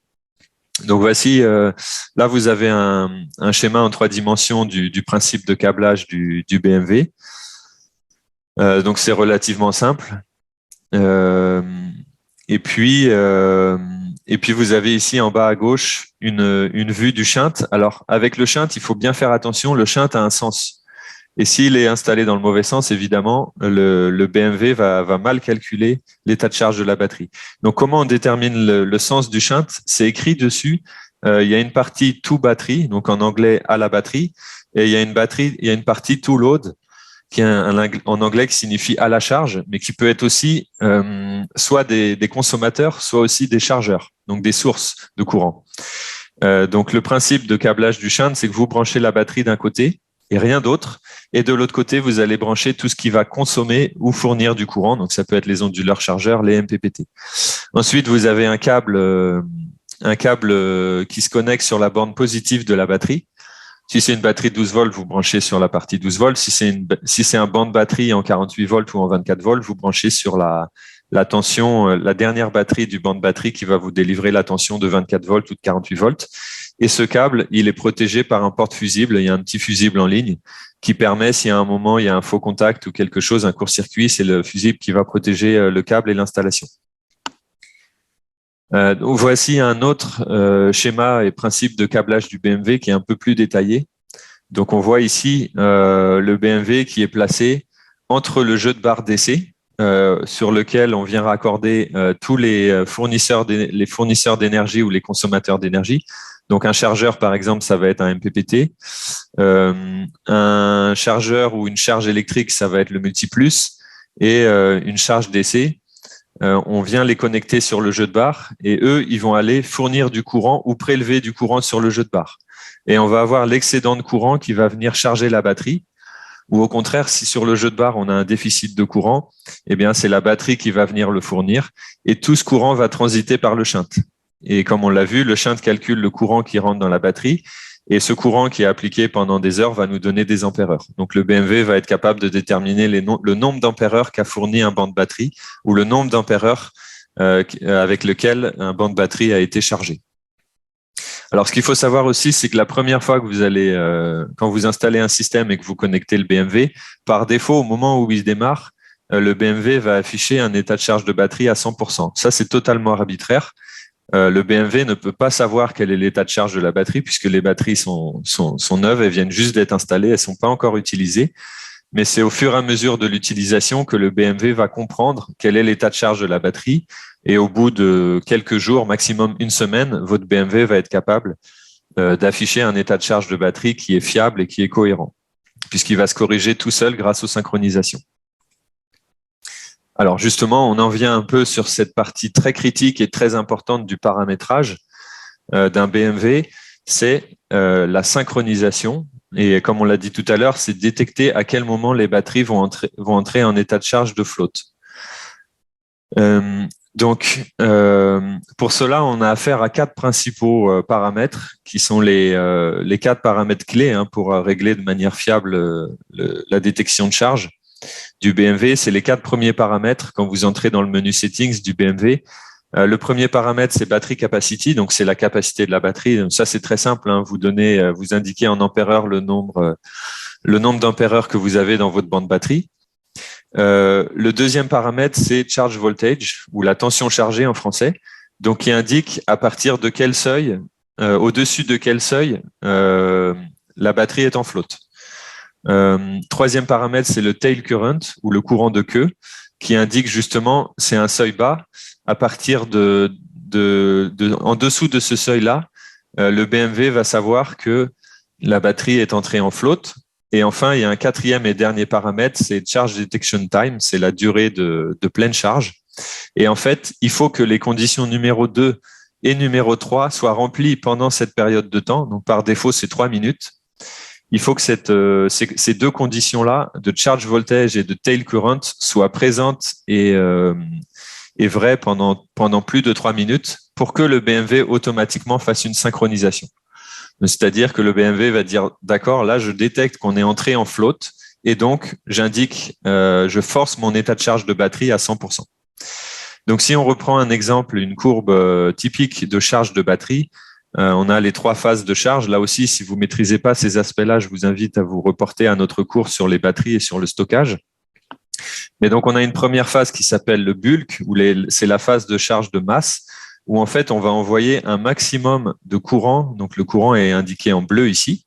Donc voici, là vous avez un schéma en 3 dimensions du principe de câblage du BMW. Donc c'est relativement simple. Et puis vous avez ici en bas à gauche une vue du shunt. Alors avec le shunt, il faut bien faire attention. Le shunt a un sens. Et s'il est installé dans le mauvais sens, évidemment, le BMW va mal calculer l'état de charge de la batterie. Donc comment on détermine le sens du shunt? C'est écrit dessus. Il y a une partie to battery, donc en anglais à la batterie, et il y a une partie to load, qui est en anglais qui signifie à la charge, mais qui peut être aussi soit des consommateurs, soit aussi des chargeurs, donc des sources de courant. Donc le principe de câblage du shunt, c'est que vous branchez la batterie d'un côté et rien d'autre, et de l'autre côté, vous allez brancher tout ce qui va consommer ou fournir du courant, donc ça peut être les onduleurs chargeurs, les MPPT. Ensuite, vous avez un câble qui se connecte sur la borne positive de la batterie. Si c'est une batterie de 12 volts, vous branchez sur la partie 12 volts. Si c'est un banc de batterie en 48 volts ou en 24 volts, vous branchez sur la tension, la dernière batterie du banc de batterie qui va vous délivrer la tension de 24 volts ou de 48 volts. Et ce câble, il est protégé par un porte-fusible. Il y a un petit fusible en ligne qui permet, si à un moment il y a un faux contact ou quelque chose, un court-circuit, c'est le fusible qui va protéger le câble et l'installation. Donc voici un autre schéma et principe de câblage du BMW qui est un peu plus détaillé. Donc on voit ici le BMW qui est placé entre le jeu de barre DC, sur lequel on vient raccorder tous les fournisseurs d'énergie ou les consommateurs d'énergie. Donc un chargeur, par exemple, ça va être un MPPT. Un chargeur ou une charge électrique, ça va être le multiplus. Et une charge DC, on vient les connecter sur le jeu de barre et eux, ils vont aller fournir du courant ou prélever du courant sur le jeu de barre. Et on va avoir l'excédent de courant qui va venir charger la batterie. Ou au contraire, si sur le jeu de barre, on a un déficit de courant, eh bien, c'est la batterie qui va venir le fournir et tout ce courant va transiter par le shunt. Et comme on l'a vu, le shunt calcule le courant qui rentre dans la batterie et ce courant qui est appliqué pendant des heures va nous donner des ampères-heures. Donc, le BMW va être capable de déterminer le nombre d'ampères-heures qu'a fourni un banc de batterie ou le nombre d'ampères-heures avec lequel un banc de batterie a été chargé. Alors, ce qu'il faut savoir aussi, c'est que la première fois que vous allez, quand vous installez un système et que vous connectez le BMW, par défaut, au moment où il démarre, le BMW va afficher un état de charge de batterie à 100%. Ça, c'est totalement arbitraire. Le BMW ne peut pas savoir quel est l'état de charge de la batterie puisque les batteries sont neuves, elles viennent juste d'être installées, elles sont pas encore utilisées. Mais c'est au fur et à mesure de l'utilisation que le BMW va comprendre quel est l'état de charge de la batterie. Et au bout de quelques jours, maximum une semaine, votre BMW va être capable d'afficher un état de charge de batterie qui est fiable et qui est cohérent, puisqu'il va se corriger tout seul grâce aux synchronisations. Alors justement, on en vient un peu sur cette partie très critique et très importante du paramétrage d'un BMW, c'est la synchronisation. Et comme on l'a dit tout à l'heure, c'est détecter à quel moment les batteries vont entrer en état de charge de flotte. Donc, pour cela, on a affaire à 4 principaux paramètres qui sont les 4 paramètres clés pour régler de manière fiable la détection de charge du BMW. C'est les 4 premiers paramètres quand vous entrez dans le menu Settings du BMW. Le premier paramètre, c'est Battery Capacity, donc c'est la capacité de la batterie. Donc ça, c'est très simple. Vous indiquez en ampères-heure le nombre d'ampères-heure que vous avez dans votre banc de batterie. Le deuxième paramètre, c'est Charge Voltage, ou la tension chargée en français, donc qui indique à partir de quel seuil, au-dessus de quel seuil, la batterie est en flotte. Troisième paramètre, c'est le Tail Current, ou le courant de queue, qui indique justement, c'est un seuil bas. À partir en dessous de ce seuil-là, le BMW va savoir que la batterie est entrée en flotte. Et enfin, il y a un quatrième et dernier paramètre, c'est Charge Detection Time, c'est la durée de pleine charge. Et en fait, il faut que les conditions numéro 2 et numéro 3 soient remplies pendant cette période de temps. Donc, par défaut, c'est 3 minutes. Il faut que ces 2 conditions-là, de charge voltage et de tail current, soient présentes et vraies pendant plus de 3 minutes pour que le BMW automatiquement fasse une synchronisation. C'est-à-dire que le BMW va dire, d'accord, là, je détecte qu'on est entré en flotte et donc j'indique, je force mon état de charge de batterie à 100%. Donc, si on reprend un exemple, une courbe typique de charge de batterie, on a les 3 phases de charge. Là aussi, si vous ne maîtrisez pas ces aspects-là, je vous invite à vous reporter à notre cours sur les batteries et sur le stockage. Mais donc, on a une première phase qui s'appelle le bulk, où c'est la phase de charge de masse, où en fait, on va envoyer un maximum de courant. Donc, le courant est indiqué en bleu ici.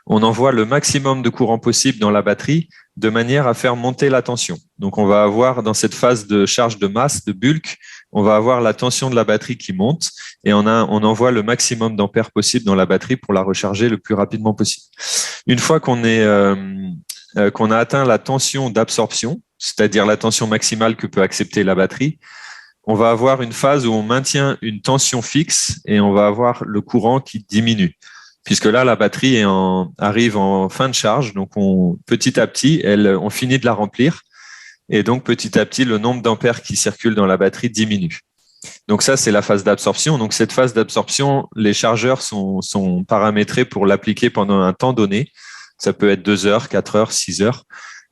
On envoie le maximum de courant possible dans la batterie de manière à faire monter la tension. Donc, on va avoir dans cette phase de charge de masse, de bulk, on va avoir la tension de la batterie qui monte et on envoie le maximum d'ampères possible dans la batterie pour la recharger le plus rapidement possible. Une fois qu'on a atteint la tension d'absorption, c'est-à-dire la tension maximale que peut accepter la batterie, on va avoir une phase où on maintient une tension fixe et on va avoir le courant qui diminue. Puisque là, la batterie arrive en fin de charge, donc petit à petit, on finit de la remplir. Et donc, petit à petit, le nombre d'ampères qui circulent dans la batterie diminue. Donc ça, c'est la phase d'absorption. Donc cette phase d'absorption, les chargeurs sont paramétrés pour l'appliquer pendant un temps donné. Ça peut être 2 heures, 4 heures, 6 heures.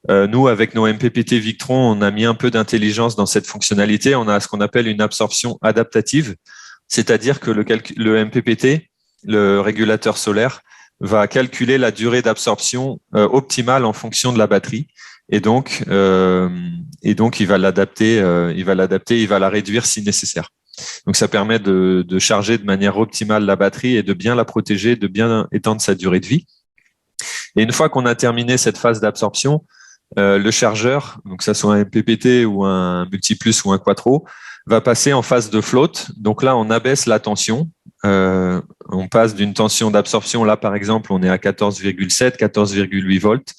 Nous, avec nos MPPT Victron, on a mis un peu d'intelligence dans cette fonctionnalité. On a ce qu'on appelle une absorption adaptative, c'est-à-dire que le MPPT, le régulateur solaire, va calculer la durée d'absorption optimale en fonction de la batterie. Et donc il va l'adapter, il va la réduire si nécessaire. Donc, ça permet de charger de manière optimale la batterie et de bien la protéger, de bien étendre sa durée de vie. Et une fois qu'on a terminé cette phase d'absorption, le chargeur, donc que ça soit un MPPT ou un Multiplus ou un Quattro, va passer en phase de float. Donc là, on abaisse la tension. On passe d'une tension d'absorption, là par exemple, on est à 14,7, 14,8 volts.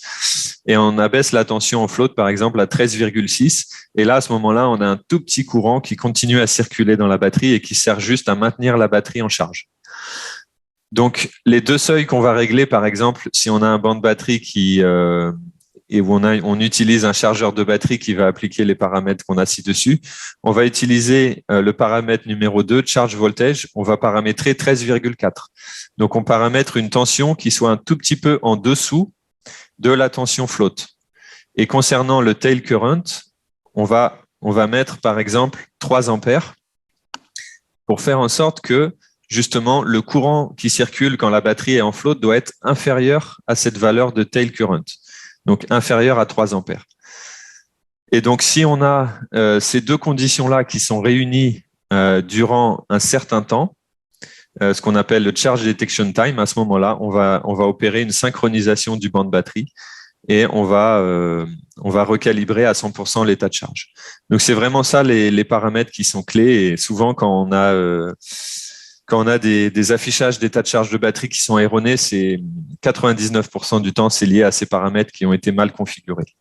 Et on abaisse la tension en float, par exemple, à 13,6. Et là, à ce moment-là, on a un tout petit courant qui continue à circuler dans la batterie et qui sert juste à maintenir la batterie en charge. Donc, les deux seuils qu'on va régler, par exemple, si on a un banc de batterie et où on utilise un chargeur de batterie qui va appliquer les paramètres qu'on a ci-dessus, on va utiliser le paramètre numéro 2, charge voltage, on va paramétrer 13,4. Donc, on paramètre une tension qui soit un tout petit peu en dessous de la tension float. Et concernant le tail current, on va mettre, par exemple, 3 ampères pour faire en sorte que justement, le courant qui circule quand la batterie est en float doit être inférieur à cette valeur de tail current, donc inférieur à 3 ampères. Et donc, si on a ces deux conditions-là qui sont réunies durant un certain temps, ce qu'on appelle le charge detection time, à ce moment-là, on va opérer une synchronisation du banc de batterie et on va recalibrer à 100% l'état de charge. Donc, c'est vraiment ça les paramètres qui sont clés. Et souvent, quand on a des affichages d'état de charge de batterie qui sont erronés, c'est 99% du temps, c'est lié à ces paramètres qui ont été mal configurés.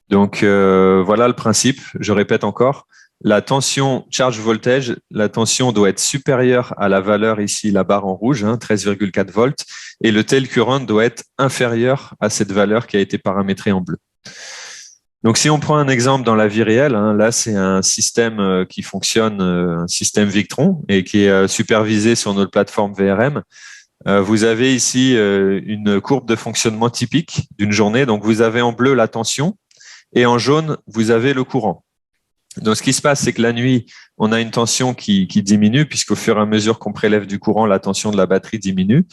Donc, voilà le principe. Je répète encore. La tension charge voltage, la tension doit être supérieure à la valeur ici, la barre en rouge, 13,4 volts, et le tail current doit être inférieur à cette valeur qui a été paramétrée en bleu. Donc, si on prend un exemple dans la vie réelle, là, c'est un système qui fonctionne, un système Victron, et qui est supervisé sur notre plateforme VRM. Vous avez ici une courbe de fonctionnement typique d'une journée. Donc, vous avez en bleu la tension, et en jaune, vous avez le courant. Donc, ce qui se passe, c'est que la nuit, on a une tension qui diminue, puisqu'au fur et à mesure qu'on prélève du courant, la tension de la batterie diminue.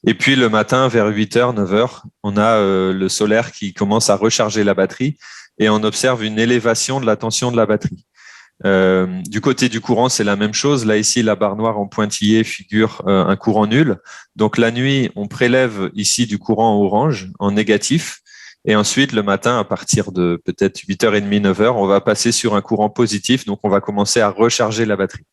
Et puis, le matin, vers 8h, 9h, on a le solaire qui commence à recharger la batterie et on observe une élévation de la tension de la batterie. Du côté du courant, c'est la même chose. Là, ici, la barre noire en pointillé figure un courant nul. Donc, la nuit, on prélève ici du courant en orange, en négatif. Et ensuite, le matin, à partir de peut-être 8h30, 9h, on va passer sur un courant positif. Donc, on va commencer à recharger la batterie.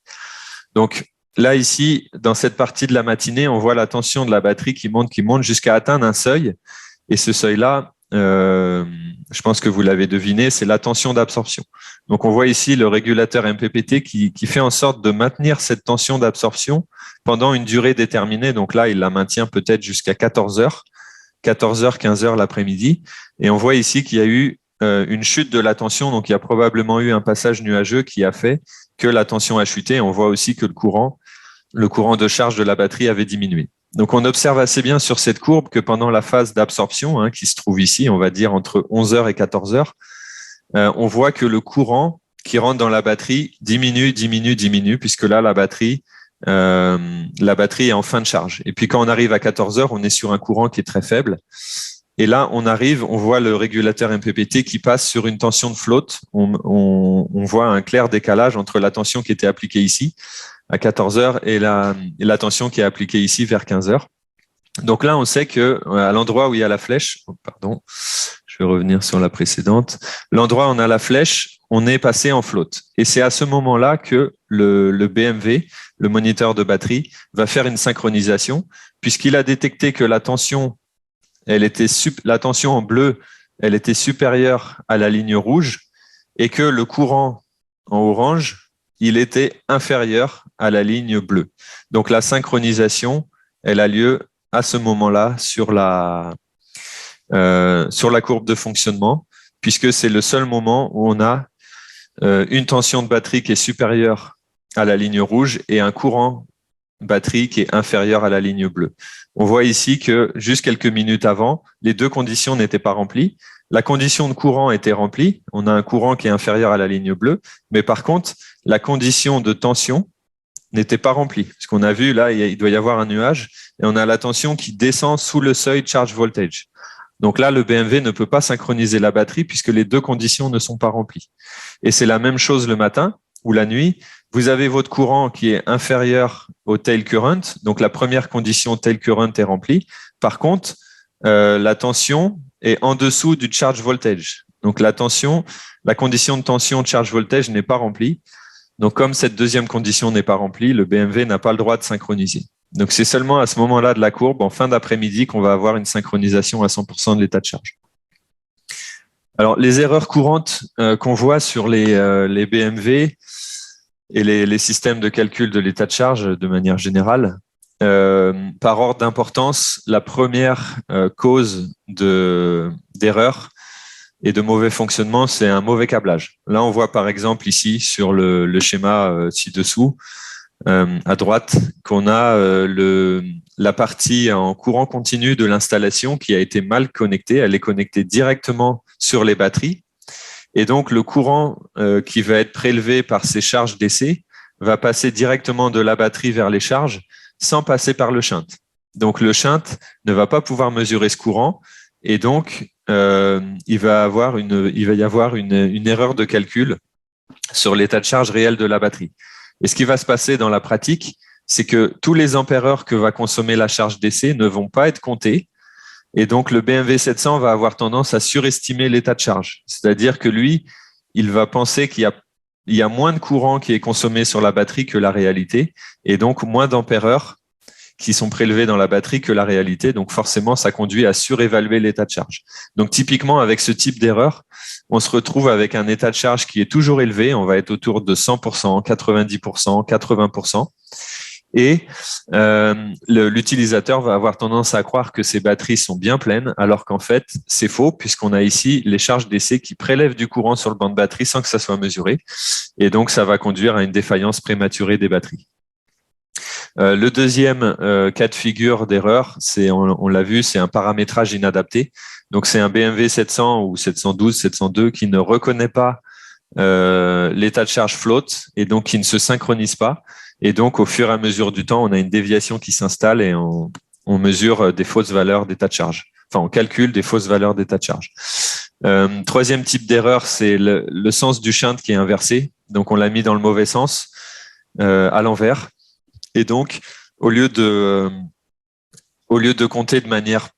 Donc, là, ici, dans cette partie de la matinée, on voit la tension de la batterie qui monte jusqu'à atteindre un seuil. Et ce seuil-là, je pense que vous l'avez deviné, c'est la tension d'absorption. Donc, on voit ici le régulateur MPPT qui fait en sorte de maintenir cette tension d'absorption pendant une durée déterminée. Donc là, il la maintient peut-être jusqu'à 14h, 15h l'après-midi. Et on voit ici qu'il y a eu une chute de la tension. Donc, il y a probablement eu un passage nuageux qui a fait que la tension a chuté. On voit aussi que le courant de charge de la batterie avait diminué. Donc, on observe assez bien sur cette courbe que pendant la phase d'absorption, qui se trouve ici, on va dire entre 11h et 14h, on voit que le courant qui rentre dans la batterie diminue, puisque là, la batterie est en fin de charge. Et puis, quand on arrive à 14h, on est sur un courant qui est très faible. Et là, on voit le régulateur MPPT qui passe sur une tension de float. On voit un clair décalage entre la tension qui était appliquée ici à 14h et la tension qui est appliquée ici vers 15h. Donc là, on sait que à l'endroit où il y a la flèche, je vais revenir sur la précédente, l'endroit où on a la flèche, on est passé en float. Et c'est à ce moment-là que le BMW, le moniteur de batterie, va faire une synchronisation, puisqu'il a détecté que la tension en bleu, elle était supérieure à la ligne rouge, et que le courant en orange, il était inférieur à la ligne bleue. Donc la synchronisation, elle a lieu à ce moment-là sur la courbe de fonctionnement, puisque c'est le seul moment où on a une tension de batterie qui est supérieure à la ligne rouge et un courant batterie qui est inférieur à la ligne bleue. On voit ici que juste quelques minutes avant, les deux conditions n'étaient pas remplies. La condition de courant était remplie. On a un courant qui est inférieur à la ligne bleue. Mais par contre, la condition de tension n'était pas remplie. Parce qu'on a vu, là, il doit y avoir un nuage et on a la tension qui descend sous le seuil charge voltage. Donc là, le BMW ne peut pas synchroniser la batterie puisque les deux conditions ne sont pas remplies. Et c'est la même chose le matin. ou la nuit, vous avez votre courant qui est inférieur au tail current. Donc, la première condition tail current est remplie. Par contre, la tension est en dessous du charge voltage. Donc, la condition de tension charge voltage n'est pas remplie. Donc, comme cette deuxième condition n'est pas remplie, le BMW n'a pas le droit de synchroniser. Donc, c'est seulement à ce moment-là de la courbe, en fin d'après-midi, qu'on va avoir une synchronisation à 100% de l'état de charge. Alors, les erreurs courantes qu'on voit sur les BMW et les systèmes de calcul de l'état de charge de manière générale, par ordre d'importance, la première cause d'erreur et de mauvais fonctionnement, c'est un mauvais câblage. Là, on voit par exemple ici sur le schéma ci-dessous, à droite, qu'on a la partie en courant continu de l'installation qui a été mal connectée. Elle est connectée directement sur les batteries. Et donc, le courant qui va être prélevé par ces charges DC va passer directement de la batterie vers les charges sans passer par le shunt. Donc, le shunt ne va pas pouvoir mesurer ce courant et donc, il va y avoir une erreur de calcul sur l'état de charge réel de la batterie. Et ce qui va se passer dans la pratique, c'est que tous les ampères-heure que va consommer la charge DC ne vont pas être comptés. Et donc, le BMW 700 va avoir tendance à surestimer l'état de charge. C'est-à-dire que lui, il va penser qu'il y a moins de courant qui est consommé sur la batterie que la réalité, et donc moins d'ampères-heure qui sont prélevés dans la batterie que la réalité. Donc, forcément, ça conduit à surévaluer l'état de charge. Donc, typiquement, avec ce type d'erreur, on se retrouve avec un état de charge qui est toujours élevé. On va être autour de 100%, 90%, 80%. Et l'utilisateur va avoir tendance à croire que ses batteries sont bien pleines, alors qu'en fait, c'est faux, puisqu'on a ici les charges DC qui prélèvent du courant sur le banc de batterie sans que ça soit mesuré. Et donc, ça va conduire à une défaillance prématurée des batteries. Le deuxième cas de figure d'erreur, on l'a vu, c'est un paramétrage inadapté. Donc, c'est un BMW 700 ou 712, 702 qui ne reconnaît pas l'état de charge float et donc qui ne se synchronise pas. Et donc, au fur et à mesure du temps, on a une déviation qui s'installe et on mesure des fausses valeurs d'état de charge. Enfin, on calcule des fausses valeurs d'état de charge. Troisième type d'erreur, c'est le sens du shunt qui est inversé. Donc, on l'a mis dans le mauvais sens, à l'envers. Et donc, au lieu de compter de manière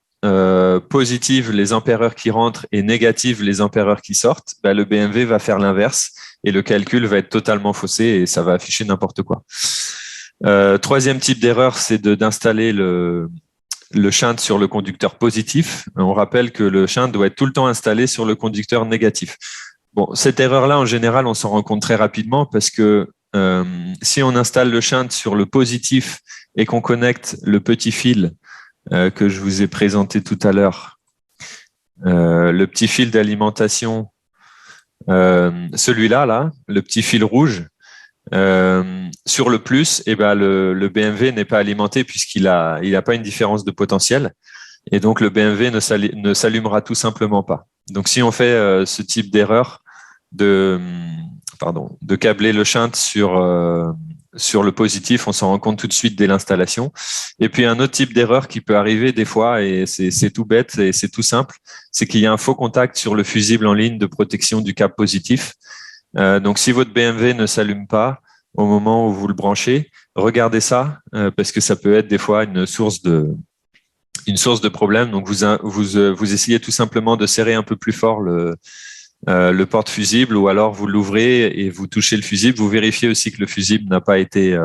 positive les ampères-heure qui rentrent et négative les ampères-heure qui sortent, le BMW va faire l'inverse et le calcul va être totalement faussé et ça va afficher n'importe quoi. Troisième type d'erreur, c'est d'installer le shunt sur le conducteur positif. On rappelle que le shunt doit être tout le temps installé sur le conducteur négatif. Bon, cette erreur-là, en général, on s'en rend compte très rapidement parce que si on installe le shunt sur le positif et qu'on connecte le petit fil que je vous ai présenté tout à l'heure, le petit fil d'alimentation, celui-là, là, le petit fil rouge, sur le plus, le BMW n'est pas alimenté puisqu'il a pas une différence de potentiel et donc le BMW ne s'allumera tout simplement pas. Donc si on fait ce type d'erreur de câbler le shunt sur le positif, on s'en rend compte tout de suite dès l'installation. Et puis un autre type d'erreur qui peut arriver des fois, et c'est tout bête et c'est tout simple, c'est qu'il y a un faux contact sur le fusible en ligne de protection du câble positif. Donc si votre BMW ne s'allume pas au moment où vous le branchez, regardez ça parce que ça peut être des fois une source de problème. Donc vous essayez tout simplement de serrer un peu plus fort le porte-fusible ou alors vous l'ouvrez et vous touchez le fusible. Vous vérifiez aussi que le fusible n'a pas été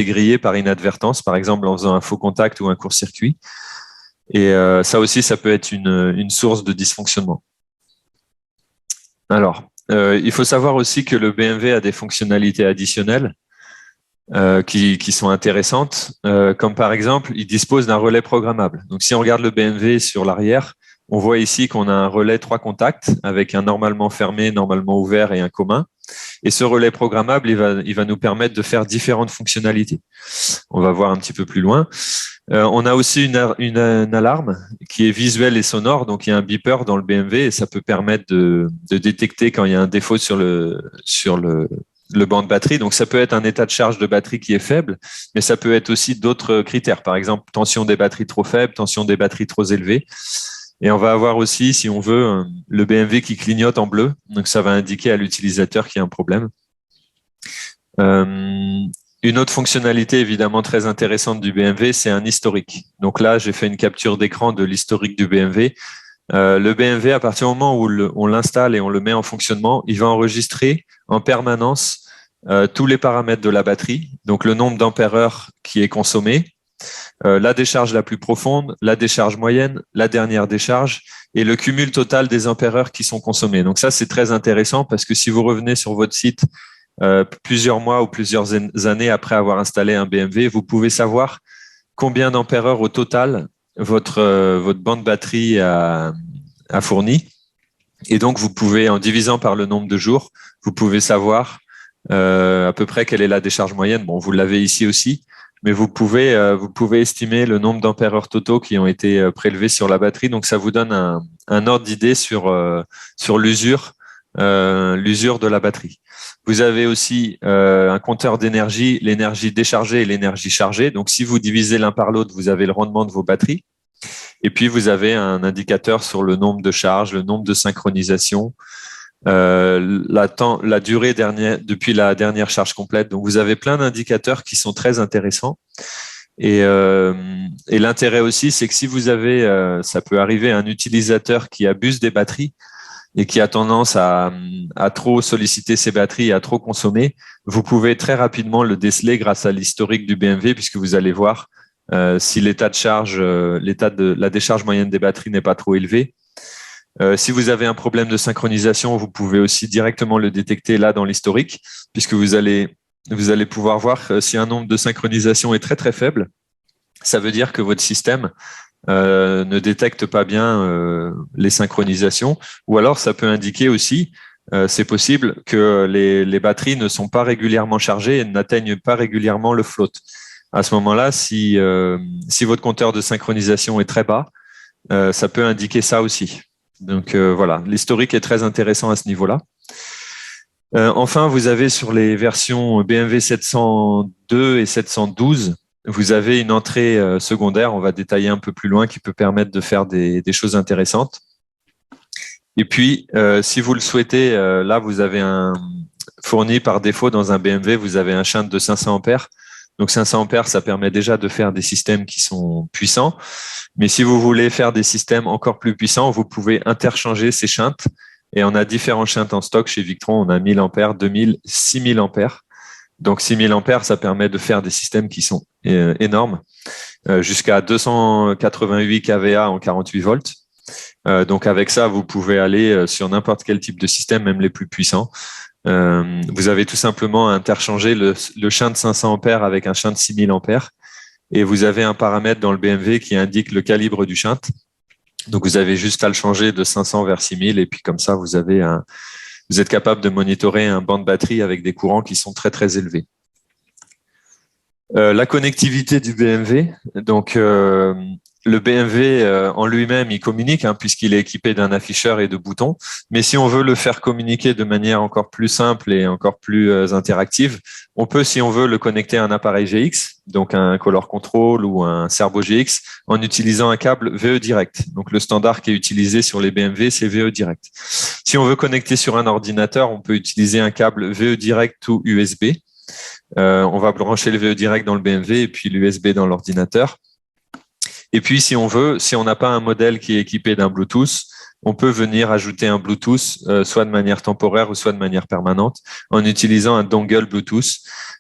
grillé par inadvertance, par exemple en faisant un faux contact ou un court-circuit. Et ça aussi, ça peut être une source de dysfonctionnement. Alors, il faut savoir aussi que le BMW a des fonctionnalités additionnelles qui sont intéressantes, comme par exemple, il dispose d'un relais programmable. Donc, si on regarde le BMW sur l'arrière, on voit ici qu'on a un relais 3 contacts avec un normalement fermé, normalement ouvert et un commun. Et ce relais programmable, il va nous permettre de faire différentes fonctionnalités. On va voir un petit peu plus loin. On a aussi une alarme qui est visuelle et sonore. Donc, il y a un beeper dans le BMW et ça peut permettre de détecter quand il y a un défaut sur le banc de batterie. Donc, ça peut être un état de charge de batterie qui est faible, mais ça peut être aussi d'autres critères. Par exemple, tension des batteries trop faible, tension des batteries trop élevée. Et on va avoir aussi, si on veut, le BMW qui clignote en bleu. Donc, ça va indiquer à l'utilisateur qu'il y a un problème. Une autre fonctionnalité évidemment très intéressante du BMW, c'est un historique. Donc là, j'ai fait une capture d'écran de l'historique du BMW. Le BMW, à partir du moment où on l'installe et on le met en fonctionnement, il va enregistrer en permanence tous les paramètres de la batterie, donc le nombre d'ampères-heure qui est consommé, la décharge la plus profonde, la décharge moyenne, la dernière décharge et le cumul total des ampères-heure qui sont consommés. Donc ça, c'est très intéressant parce que si vous revenez sur votre site plusieurs mois ou plusieurs années après avoir installé un BMW, vous pouvez savoir combien d'ampères-heure au total votre banc de batterie a fourni. Et donc, vous pouvez, en divisant par le nombre de jours, vous pouvez savoir à peu près quelle est la décharge moyenne. Bon, vous l'avez ici aussi, mais vous pouvez estimer le nombre d'ampères-heure totaux qui ont été prélevés sur la batterie. Donc, ça vous donne un ordre d'idée sur l'usure de la batterie. Vous avez aussi un compteur d'énergie, l'énergie déchargée et l'énergie chargée. Donc, si vous divisez l'un par l'autre, vous avez le rendement de vos batteries. Et puis, vous avez un indicateur sur le nombre de charges, le nombre de synchronisations, la durée depuis la dernière charge complète. Donc, vous avez plein d'indicateurs qui sont très intéressants. Et l'intérêt aussi, c'est que si vous avez, ça peut arriver, un utilisateur qui abuse des batteries, et qui a tendance à trop solliciter ses batteries et à trop consommer, vous pouvez très rapidement le déceler grâce à l'historique du BMW, puisque vous allez voir si l'état de charge, l'état de la décharge moyenne des batteries n'est pas trop élevé. Si vous avez un problème de synchronisation, vous pouvez aussi directement le détecter là dans l'historique, puisque vous allez pouvoir voir si un nombre de synchronisations est très très faible. Ça veut dire que votre système ne détecte pas bien les synchronisations, ou alors ça peut indiquer aussi, c'est possible que les batteries ne sont pas régulièrement chargées et n'atteignent pas régulièrement le float. À ce moment-là, si votre compteur de synchronisation est très bas, ça peut indiquer ça aussi. Donc voilà, l'historique est très intéressant à ce niveau-là. Enfin, vous avez sur les versions BMW 702 et 712, vous avez une entrée secondaire, on va détailler un peu plus loin, qui peut permettre de faire des choses intéressantes. Et puis, si vous le souhaitez, là, vous avez fourni par défaut dans un BMW, vous avez un shunt de 500 ampères. Donc 500 ampères, ça permet déjà de faire des systèmes qui sont puissants. Mais si vous voulez faire des systèmes encore plus puissants, vous pouvez interchanger ces shunts. Et on a différents shunts en stock chez Victron. On a 1000 ampères, 2000, 6000 ampères. Donc 6000 ampères, ça permet de faire des systèmes qui sont énormes, jusqu'à 288 kVA en 48 volts. Donc avec ça, vous pouvez aller sur n'importe quel type de système, même les plus puissants. Vous avez tout simplement à interchanger le shunt de 500 ampères avec un shunt de 6000 ampères. Et vous avez un paramètre dans le BMW qui indique le calibre du shunt. Donc vous avez juste à le changer de 500 vers 6000 et puis comme ça, vous êtes capable de monitorer un banc de batterie avec des courants qui sont très, très élevés. La connectivité du BMW. Donc, le BMW en lui-même, il communique puisqu'il est équipé d'un afficheur et de boutons. Mais si on veut le faire communiquer de manière encore plus simple et encore plus interactive, on peut, si on veut, le connecter à un appareil GX, donc un Color Control ou un Servo GX, en utilisant un câble VE Direct. Donc, le standard qui est utilisé sur les BMW, c'est VE Direct. Si on veut connecter sur un ordinateur, on peut utiliser un câble VE Direct ou USB. On va brancher le VE Direct dans le BMW et puis l'USB dans l'ordinateur. Et puis, si on n'a pas un modèle qui est équipé d'un Bluetooth, on peut venir ajouter un Bluetooth, soit de manière temporaire ou soit de manière permanente, en utilisant un dongle Bluetooth.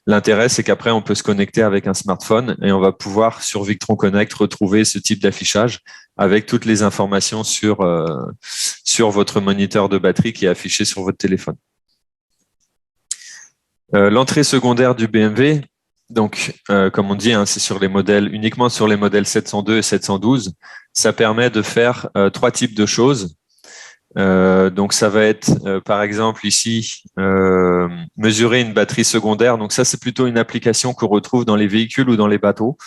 L'intérêt, c'est qu'après, on peut se connecter avec un smartphone et on va pouvoir, sur Victron Connect, retrouver ce type d'affichage avec toutes les informations sur votre moniteur de batterie qui est affiché sur votre téléphone. L'entrée secondaire du BMW, donc comme on dit, c'est uniquement sur les modèles 702 et 712. Ça permet de faire trois types de choses. Donc ça va être, par exemple ici, mesurer une batterie secondaire. Donc ça, c'est plutôt une application qu'on retrouve dans les véhicules ou dans les bateaux.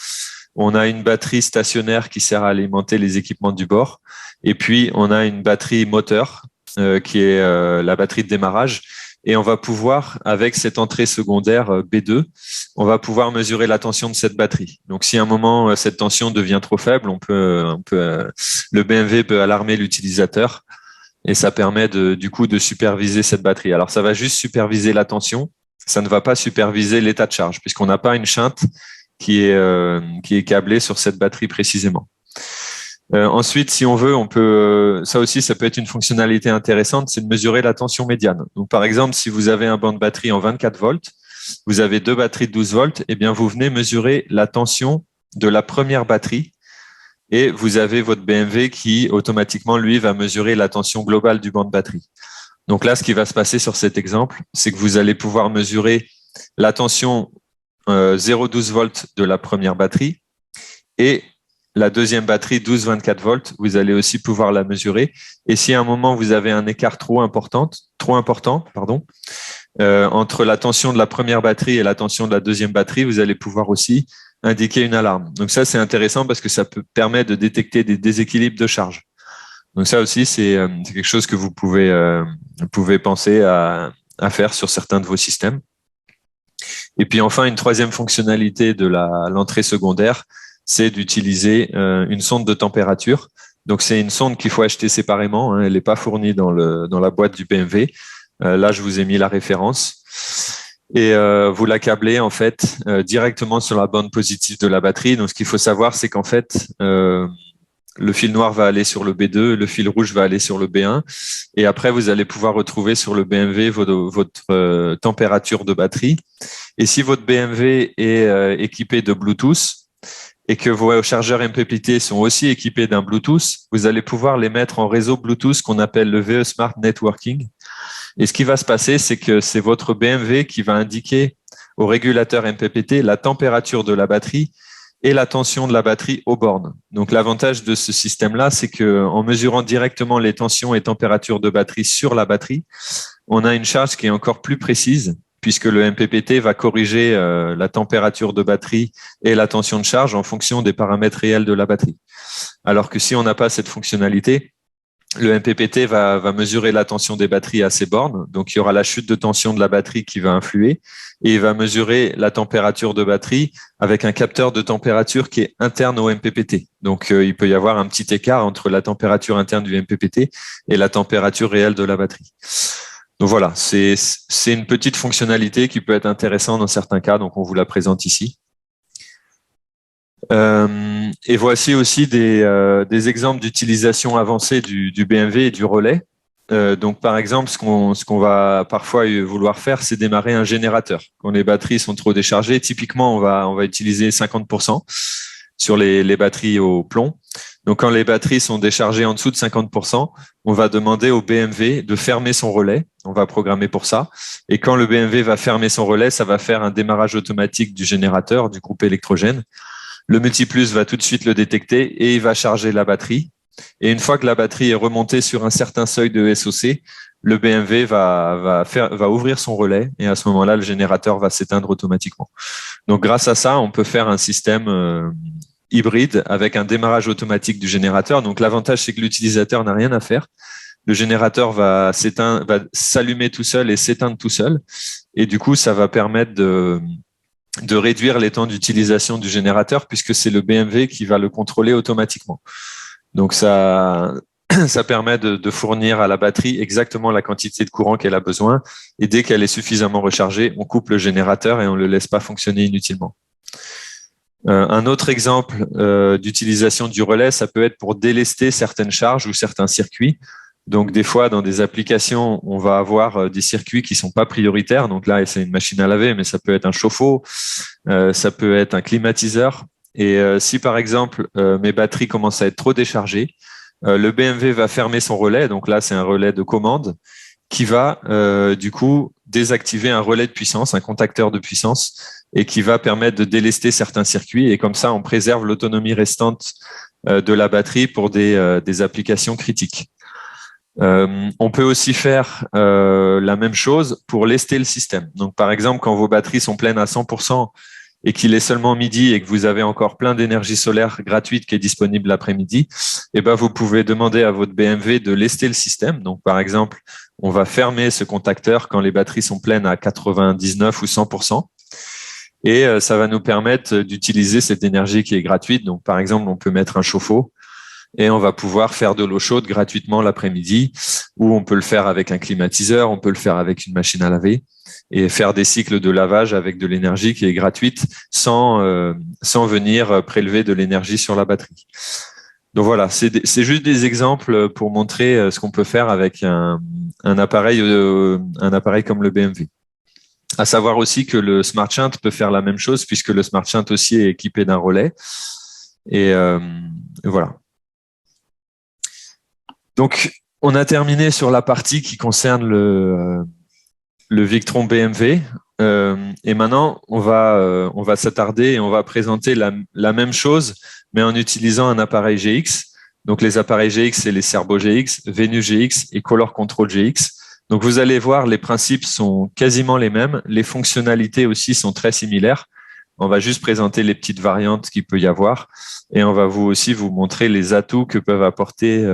On a une batterie stationnaire qui sert à alimenter les équipements du bord. Et puis, on a une batterie moteur qui est la batterie de démarrage. Et on va pouvoir, avec cette entrée secondaire B2, on va pouvoir mesurer la tension de cette batterie. Donc, si à un moment, cette tension devient trop faible, le BMW peut alarmer l'utilisateur et ça permet du coup de superviser cette batterie. Alors, ça va juste superviser la tension. ça ne va pas superviser l'état de charge, puisqu'on n'a pas une shunt qui est câblée sur cette batterie précisément. Ensuite, si on veut, on peut, ça aussi, ça peut être une fonctionnalité intéressante, c'est de mesurer la tension médiane. Donc, par exemple, si vous avez un banc de batterie en 24 volts, vous avez deux batteries de 12 volts, eh bien, vous venez mesurer la tension de la première batterie et vous avez votre BMW qui, automatiquement, lui, va mesurer la tension globale du banc de batterie. Donc là, ce qui va se passer sur cet exemple, c'est que vous allez pouvoir mesurer la tension 0,12 volts de la première batterie et la deuxième batterie 12-24 volts, vous allez aussi pouvoir la mesurer. Et si à un moment vous avez un écart trop important, entre la tension de la première batterie et la tension de la deuxième batterie, vous allez pouvoir aussi indiquer une alarme. Donc ça, c'est intéressant parce que ça peut permettre de détecter des déséquilibres de charge. Donc ça aussi, c'est quelque chose que vous pouvez penser à faire sur certains de vos systèmes. Et puis enfin, une troisième fonctionnalité de l'entrée secondaire, c'est d'utiliser une sonde de température. Donc, c'est une sonde qu'il faut acheter séparément. Elle n'est pas fournie dans la boîte du BMW. Là, je vous ai mis la référence. Et vous la câblez en fait directement sur la bande positive de la batterie. Donc, ce qu'il faut savoir, c'est qu'en fait, le fil noir va aller sur le B2, le fil rouge va aller sur le B1. Et après, vous allez pouvoir retrouver sur le BMW votre température de batterie. Et si votre BMW est équipé de Bluetooth, et que vos chargeurs MPPT sont aussi équipés d'un Bluetooth, vous allez pouvoir les mettre en réseau Bluetooth qu'on appelle le VE Smart Networking. Et ce qui va se passer, c'est que c'est votre BMW qui va indiquer au régulateur MPPT la température de la batterie et la tension de la batterie aux bornes. Donc l'avantage de ce système-là, c'est qu'en mesurant directement les tensions et températures de batterie sur la batterie, on a une charge qui est encore plus précise, puisque le MPPT va corriger la température de batterie et la tension de charge en fonction des paramètres réels de la batterie. Alors que si on n'a pas cette fonctionnalité, le MPPT va mesurer la tension des batteries à ses bornes, donc il y aura la chute de tension de la batterie qui va influer, et il va mesurer la température de batterie avec un capteur de température qui est interne au MPPT. Donc il peut y avoir un petit écart entre la température interne du MPPT et la température réelle de la batterie. Donc voilà, c'est une petite fonctionnalité qui peut être intéressante dans certains cas, donc on vous la présente ici. Et voici aussi des exemples d'utilisation avancée du BMW et du relais. Donc par exemple, ce qu'on va parfois vouloir faire, c'est démarrer un générateur. Quand les batteries sont trop déchargées, typiquement on va utiliser 50% sur les batteries au plomb. Donc, quand les batteries sont déchargées en dessous de 50%, on va demander au BMW de fermer son relais. On va programmer pour ça. Et quand le BMW va fermer son relais, ça va faire un démarrage automatique du générateur, du groupe électrogène. Le multiplus va tout de suite le détecter et il va charger la batterie. Et une fois que la batterie est remontée sur un certain seuil de SOC, le BMW va ouvrir son relais et à ce moment-là, le générateur va s'éteindre automatiquement. Donc, grâce à ça, on peut faire un système hybride avec un démarrage automatique du générateur. Donc, l'avantage, c'est que l'utilisateur n'a rien à faire. Le générateur va s'allumer tout seul et s'éteindre tout seul. Et du coup, ça va permettre de réduire les temps d'utilisation du générateur puisque c'est le BMW qui va le contrôler automatiquement. Donc, ça permet de fournir à la batterie exactement la quantité de courant qu'elle a besoin. Et dès qu'elle est suffisamment rechargée, on coupe le générateur et on ne le laisse pas fonctionner inutilement. Un autre exemple d'utilisation du relais, ça peut être pour délester certaines charges ou certains circuits. Donc, des fois, dans des applications, on va avoir des circuits qui sont pas prioritaires. Donc là, c'est une machine à laver, mais ça peut être un chauffe-eau, ça peut être un climatiseur. Et si, par exemple, mes batteries commencent à être trop déchargées, le BMW va fermer son relais. Donc là, c'est un relais de commande qui va, du coup, désactiver un relais de puissance, un contacteur de puissance, et qui va permettre de délester certains circuits. Et comme ça, on préserve l'autonomie restante de la batterie pour des applications critiques. On peut aussi faire la même chose pour lester le système. Donc, par exemple, quand vos batteries sont pleines à 100% et qu'il est seulement midi et que vous avez encore plein d'énergie solaire gratuite qui est disponible l'après-midi, eh ben, vous pouvez demander à votre BMW de lester le système. Donc, par exemple, on va fermer ce contacteur quand les batteries sont pleines à 99 ou 100%. Et ça va nous permettre d'utiliser cette énergie qui est gratuite. Donc, par exemple, on peut mettre un chauffe-eau et on va pouvoir faire de l'eau chaude gratuitement l'après-midi, ou on peut le faire avec un climatiseur, on peut le faire avec une machine à laver et faire des cycles de lavage avec de l'énergie qui est gratuite sans venir prélever de l'énergie sur la batterie. Donc voilà, c'est juste des exemples pour montrer ce qu'on peut faire avec un appareil comme le BMW. À savoir aussi que le Smart Shunt peut faire la même chose puisque le Smart Shunt aussi est équipé d'un relais. Et voilà. Donc, on a terminé sur la partie qui concerne le Victron BMW. Et maintenant, on va s'attarder et on va présenter la même chose, mais en utilisant un appareil GX. Donc, les appareils GX, c'est les Serbo GX, Venus GX et Color Control GX. Donc, vous allez voir, les principes sont quasiment les mêmes. Les fonctionnalités aussi sont très similaires. On va juste présenter les petites variantes qu'il peut y avoir. Et on va aussi vous montrer les atouts que peuvent apporter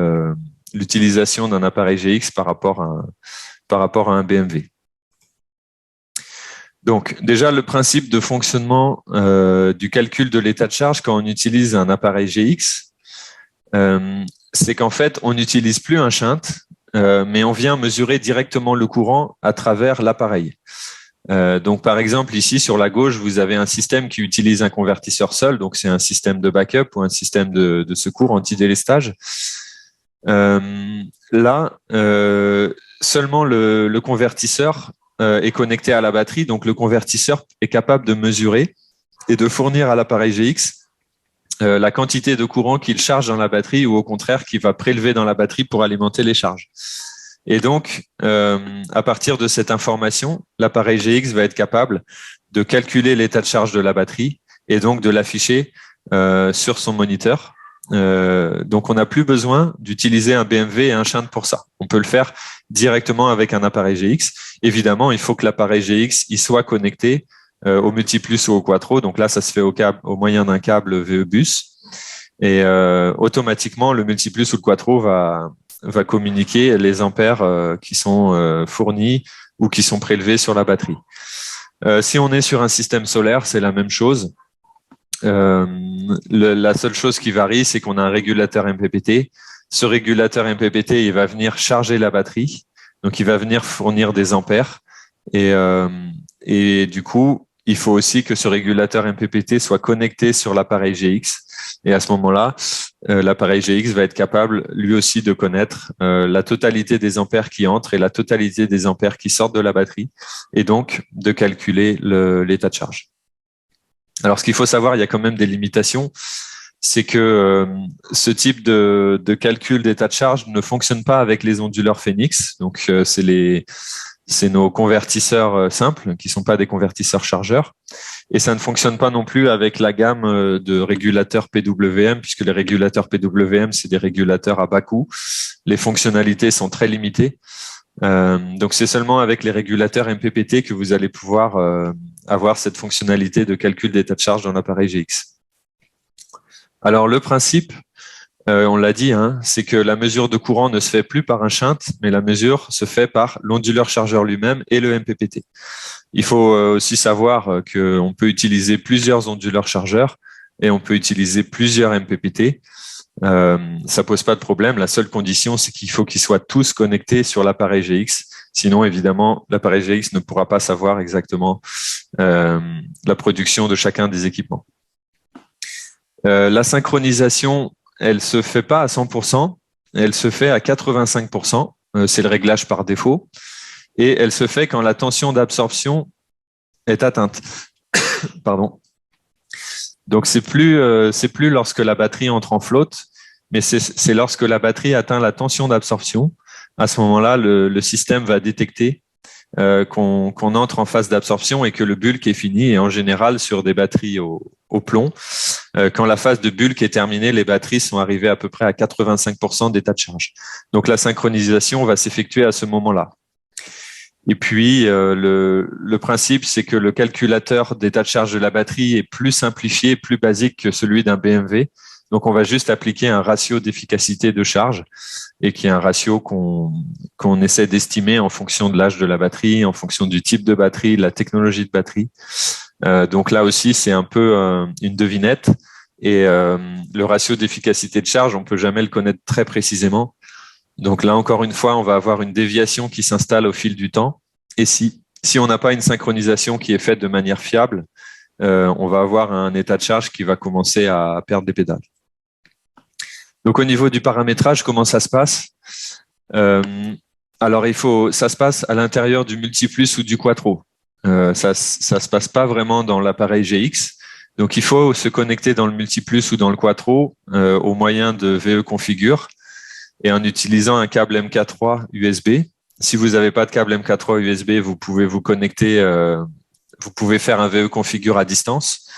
l'utilisation d'un appareil GX par rapport à un BMW. Donc, déjà, le principe de fonctionnement du calcul de l'état de charge quand on utilise un appareil GX, c'est qu'en fait, on n'utilise plus un shunt, mais on vient mesurer directement le courant à travers l'appareil. Donc, par exemple, ici, sur la gauche, vous avez un système qui utilise un convertisseur seul. Donc, c'est un système de backup ou un système de secours anti-délestage. Là, seulement le convertisseur est connecté à la batterie. Donc, le convertisseur est capable de mesurer et de fournir à l'appareil GX la quantité de courant qu'il charge dans la batterie ou au contraire qu'il va prélever dans la batterie pour alimenter les charges. Et donc, à partir de cette information, l'appareil GX va être capable de calculer l'état de charge de la batterie et donc de l'afficher sur son moniteur. Donc, on n'a plus besoin d'utiliser un BMW et un shunt pour ça. On peut le faire directement avec un appareil GX. Évidemment, il faut que l'appareil GX il soit connecté au multiplus ou au quattro. Donc là, ça se fait au moyen d'un câble VE bus. Et automatiquement, le multiplus ou le quattro va communiquer les ampères qui sont fournis ou qui sont prélevés sur la batterie. Si on est sur un système solaire, c'est la même chose. La seule chose qui varie, c'est qu'on a un régulateur MPPT. Ce régulateur MPPT, il va venir charger la batterie. Donc, il va venir fournir des ampères. Et du coup, il faut aussi que ce régulateur MPPT soit connecté sur l'appareil GX. Et à ce moment-là, l'appareil GX va être capable, lui aussi, de connaître la totalité des ampères qui entrent et la totalité des ampères qui sortent de la batterie, et donc de calculer l'état de charge. Alors, ce qu'il faut savoir, il y a quand même des limitations. C'est que ce type de calcul d'état de charge ne fonctionne pas avec les onduleurs Phoenix. Donc, c'est nos convertisseurs simples, qui sont pas des convertisseurs chargeurs. Et ça ne fonctionne pas non plus avec la gamme de régulateurs PWM, puisque les régulateurs PWM, c'est des régulateurs à bas coût. Les fonctionnalités sont très limitées. Donc, c'est seulement avec les régulateurs MPPT que vous allez pouvoir avoir cette fonctionnalité de calcul d'état de charge dans l'appareil GX. Alors, le principe, on l'a dit, hein, c'est que la mesure de courant ne se fait plus par un shunt, mais la mesure se fait par l'onduleur chargeur lui-même et le MPPT. Il faut aussi savoir qu'on peut utiliser plusieurs onduleurs chargeurs et on peut utiliser plusieurs MPPT. Ça pose pas de problème. La seule condition, c'est qu'il faut qu'ils soient tous connectés sur l'appareil GX. Sinon, évidemment, l'appareil GX ne pourra pas savoir exactement la production de chacun des équipements. La synchronisation, elle se fait pas à 100%, elle se fait à 85%. C'est le réglage par défaut. Et elle se fait quand la tension d'absorption est atteinte. Pardon. Donc, c'est plus lorsque la batterie entre en flotte, mais c'est lorsque la batterie atteint la tension d'absorption. À ce moment-là, le système va détecter qu'on entre en phase d'absorption et que le bulk est fini. Et en général, sur des batteries au plomb, quand la phase de bulk est terminée, les batteries sont arrivées à peu près à 85% d'état de charge. Donc, la synchronisation va s'effectuer à ce moment-là. Et puis, le principe, c'est que le calculateur d'état de charge de la batterie est plus simplifié, plus basique que celui d'un BMW. Donc, on va juste appliquer un ratio d'efficacité de charge et qui est un ratio qu'on essaie d'estimer en fonction de l'âge de la batterie, en fonction du type de batterie, de la technologie de batterie. Donc là aussi, c'est un peu une devinette. Et le ratio d'efficacité de charge, on peut jamais le connaître très précisément. Donc là, encore une fois, on va avoir une déviation qui s'installe au fil du temps. Et si on n'a pas une synchronisation qui est faite de manière fiable, on va avoir un état de charge qui va commencer à perdre des pédales. Donc au niveau du paramétrage, comment ça se passe? Alors ça se passe à l'intérieur du multiplus ou du quattro. Ça se passe pas vraiment dans l'appareil GX. Donc il faut se connecter dans le multiplus ou dans le quattro au moyen de VE configure et en utilisant un câble MK3 USB. Si vous n'avez pas de câble MK3 USB, vous pouvez vous connecter, vous pouvez faire un VE configure à distance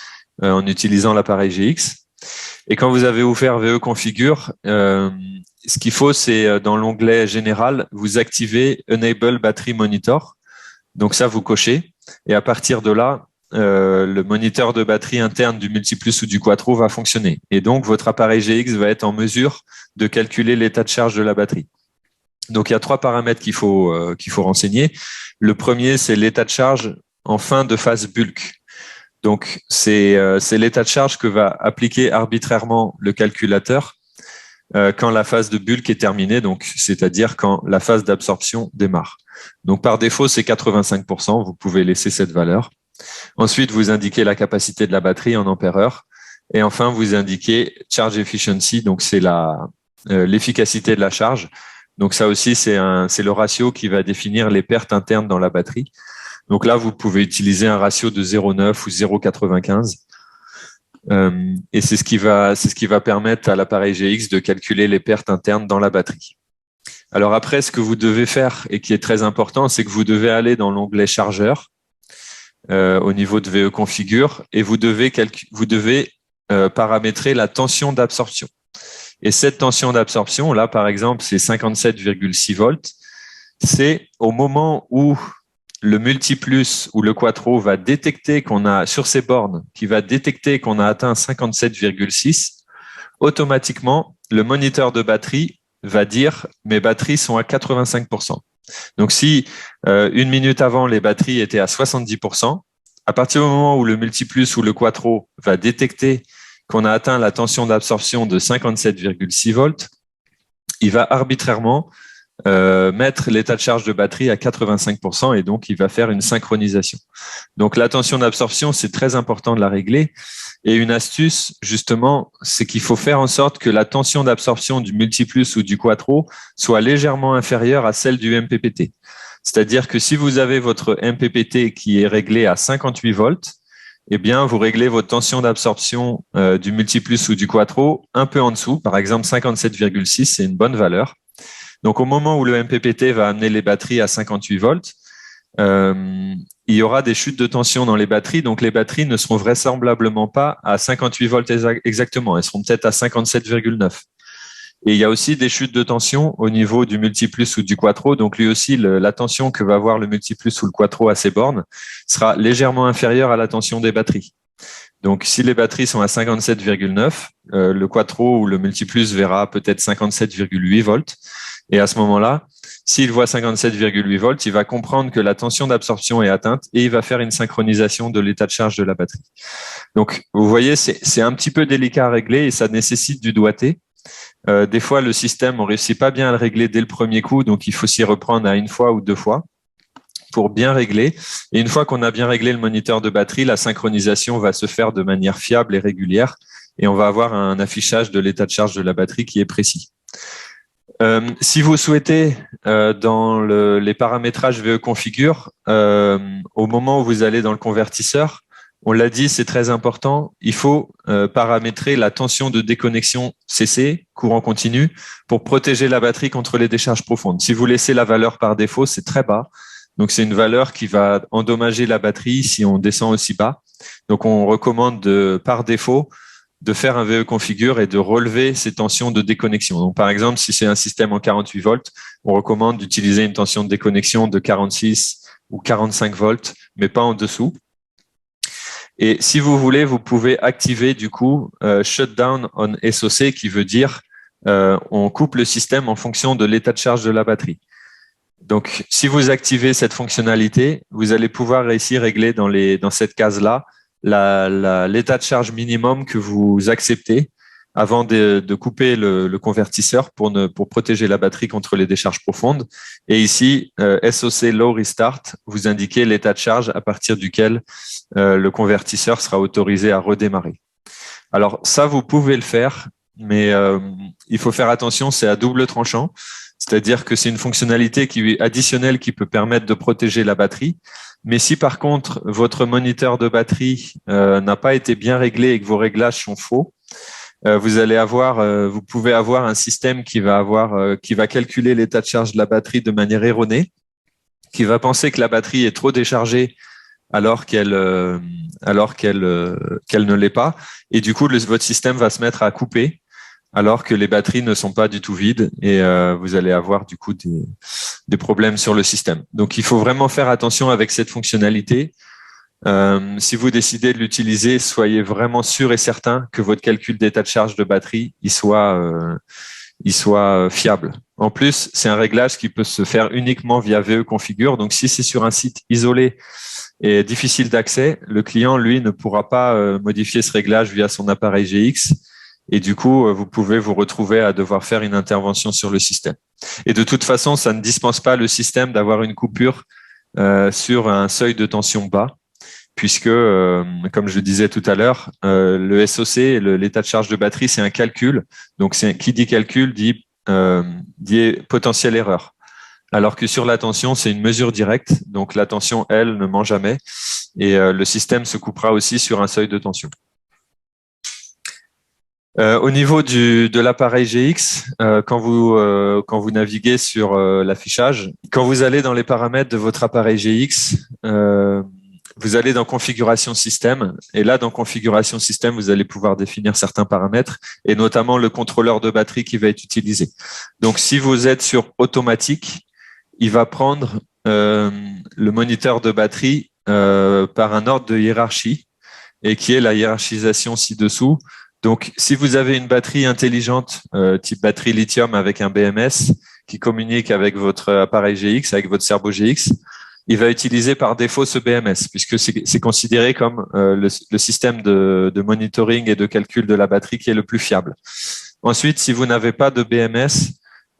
en utilisant l'appareil GX. Et quand vous avez ouvert VE configure, ce qu'il faut, c'est dans l'onglet général, vous activez Enable Battery Monitor. Donc ça, vous cochez. Et à partir de là, le moniteur de batterie interne du multiplus ou du quattro va fonctionner. Et donc, votre appareil GX va être en mesure de calculer l'état de charge de la batterie. Donc, il y a 3 paramètres qu'il faut renseigner. Le premier, c'est l'état de charge en fin de phase bulk. Donc, c'est l'état de charge que va appliquer arbitrairement le calculateur quand la phase de bulk est terminée, donc c'est-à-dire quand la phase d'absorption démarre. Donc, par défaut, c'est 85%. Vous pouvez laisser cette valeur. Ensuite, vous indiquez la capacité de la batterie en ampères-heure. Et enfin, vous indiquez charge efficiency, donc c'est l'efficacité de la charge. Donc ça aussi, c'est le ratio qui va définir les pertes internes dans la batterie. Donc là, vous pouvez utiliser un ratio de 0,9 ou 0,95. Et c'est ce qui va permettre à l'appareil GX de calculer les pertes internes dans la batterie. Alors après, ce que vous devez faire et qui est très important, c'est que vous devez aller dans l'onglet chargeur au niveau de VE configure et vous devez paramétrer la tension d'absorption. Et cette tension d'absorption, là par exemple, c'est 57,6 volts. C'est au moment où le multiplus ou le quattro va détecter qu'on a, sur ces bornes, qui va détecter qu'on a atteint 57,6, automatiquement, le moniteur de batterie va dire mes batteries sont à 85%. Donc, si une minute avant, les batteries étaient à 70%, à partir du moment où le multiplus ou le quattro va détecter qu'on a atteint la tension d'absorption de 57,6 volts, il va arbitrairement mettre l'état de charge de batterie à 85% et donc il va faire une synchronisation. Donc la tension d'absorption, c'est très important de la régler. Et une astuce, justement, c'est qu'il faut faire en sorte que la tension d'absorption du multiplus ou du quattro soit légèrement inférieure à celle du MPPT. C'est-à-dire que si vous avez votre MPPT qui est réglé à 58 volts, eh bien, vous réglez votre tension d'absorption du multiplus ou du quattro un peu en dessous. Par exemple, 57,6, c'est une bonne valeur. Donc, au moment où le MPPT va amener les batteries à 58 volts, il y aura des chutes de tension dans les batteries. Donc, les batteries ne seront vraisemblablement pas à 58 volts exactement. Elles seront peut-être à 57,9. Et il y a aussi des chutes de tension au niveau du multiplus ou du quattro. Donc, lui aussi, la tension que va avoir le multiplus ou le quattro à ses bornes sera légèrement inférieure à la tension des batteries. Donc, si les batteries sont à 57,9, le quattro ou le multiplus verra peut-être 57,8 volts. Et à ce moment-là, s'il voit 57,8 volts, il va comprendre que la tension d'absorption est atteinte et il va faire une synchronisation de l'état de charge de la batterie. Donc, vous voyez, c'est un petit peu délicat à régler et ça nécessite du doigté. Des fois, le système, on réussit pas bien à le régler dès le premier coup, donc il faut s'y reprendre à une fois ou deux fois pour bien régler. Et une fois qu'on a bien réglé le moniteur de batterie, la synchronisation va se faire de manière fiable et régulière et on va avoir un affichage de l'état de charge de la batterie qui est précis. Si vous souhaitez, dans les paramétrages VE configure, au moment où vous allez dans le convertisseur, on l'a dit, c'est très important, il faut paramétrer la tension de déconnexion CC, courant continu, pour protéger la batterie contre les décharges profondes. Si vous laissez la valeur par défaut, c'est très bas. Donc, c'est une valeur qui va endommager la batterie si on descend aussi bas. Donc, on recommande par défaut de faire un VE configure et de relever ces tensions de déconnexion. Donc, par exemple, si c'est un système en 48 volts, on recommande d'utiliser une tension de déconnexion de 46 ou 45 volts, mais pas en dessous. Et si vous voulez, vous pouvez activer du coup Shutdown on SOC, qui veut dire on coupe le système en fonction de l'état de charge de la batterie. Donc, si vous activez cette fonctionnalité, vous allez pouvoir ici régler dans cette case-là l'état de charge minimum que vous acceptez avant de couper le convertisseur pour protéger la batterie contre les décharges profondes. Et ici, SOC Low Restart, vous indiquez l'état de charge à partir duquel le convertisseur sera autorisé à redémarrer. Alors ça, vous pouvez le faire, mais il faut faire attention, c'est à double tranchant. C'est-à-dire que c'est une fonctionnalité additionnelle qui peut permettre de protéger la batterie. Mais si par contre, votre moniteur de batterie n'a pas été bien réglé et que vos réglages sont faux, vous pouvez avoir un système qui va calculer l'état de charge de la batterie de manière erronée, qui va penser que la batterie est trop déchargée alors qu'elle ne l'est pas. Et du coup, votre système va se mettre à couper alors que les batteries ne sont pas du tout vides et vous allez avoir du coup des problèmes sur le système. Donc, il faut vraiment faire attention avec cette fonctionnalité. Si vous décidez de l'utiliser, soyez vraiment sûr et certain que votre calcul d'état de charge de batterie il soit fiable. En plus, c'est un réglage qui peut se faire uniquement via VE Configure. Donc, si c'est sur un site isolé et difficile d'accès, le client, lui, ne pourra pas modifier ce réglage via son appareil GX. Et du coup, vous pouvez vous retrouver à devoir faire une intervention sur le système. Et de toute façon, ça ne dispense pas le système d'avoir une coupure sur un seuil de tension bas, puisque, comme je le disais tout à l'heure, le SOC, l'état de charge de batterie, c'est un calcul. Donc, qui dit calcul dit potentielle erreur. Alors que sur la tension, c'est une mesure directe. Donc, la tension, elle, ne ment jamais. Et le système se coupera aussi sur un seuil de tension. Au niveau de l'appareil GX, quand vous naviguez sur l'affichage, quand vous allez dans les paramètres de votre appareil GX, vous allez dans configuration système et là dans configuration système, vous allez pouvoir définir certains paramètres et notamment le contrôleur de batterie qui va être utilisé. Donc si vous êtes sur automatique, il va prendre le moniteur de batterie par un ordre de hiérarchie et qui est la hiérarchisation ci-dessous. Donc, si vous avez une batterie intelligente, type batterie lithium avec un BMS qui communique avec votre appareil GX, avec votre Cerbo GX, il va utiliser par défaut ce BMS puisque c'est considéré comme le système de monitoring et de calcul de la batterie qui est le plus fiable. Ensuite, si vous n'avez pas de BMS,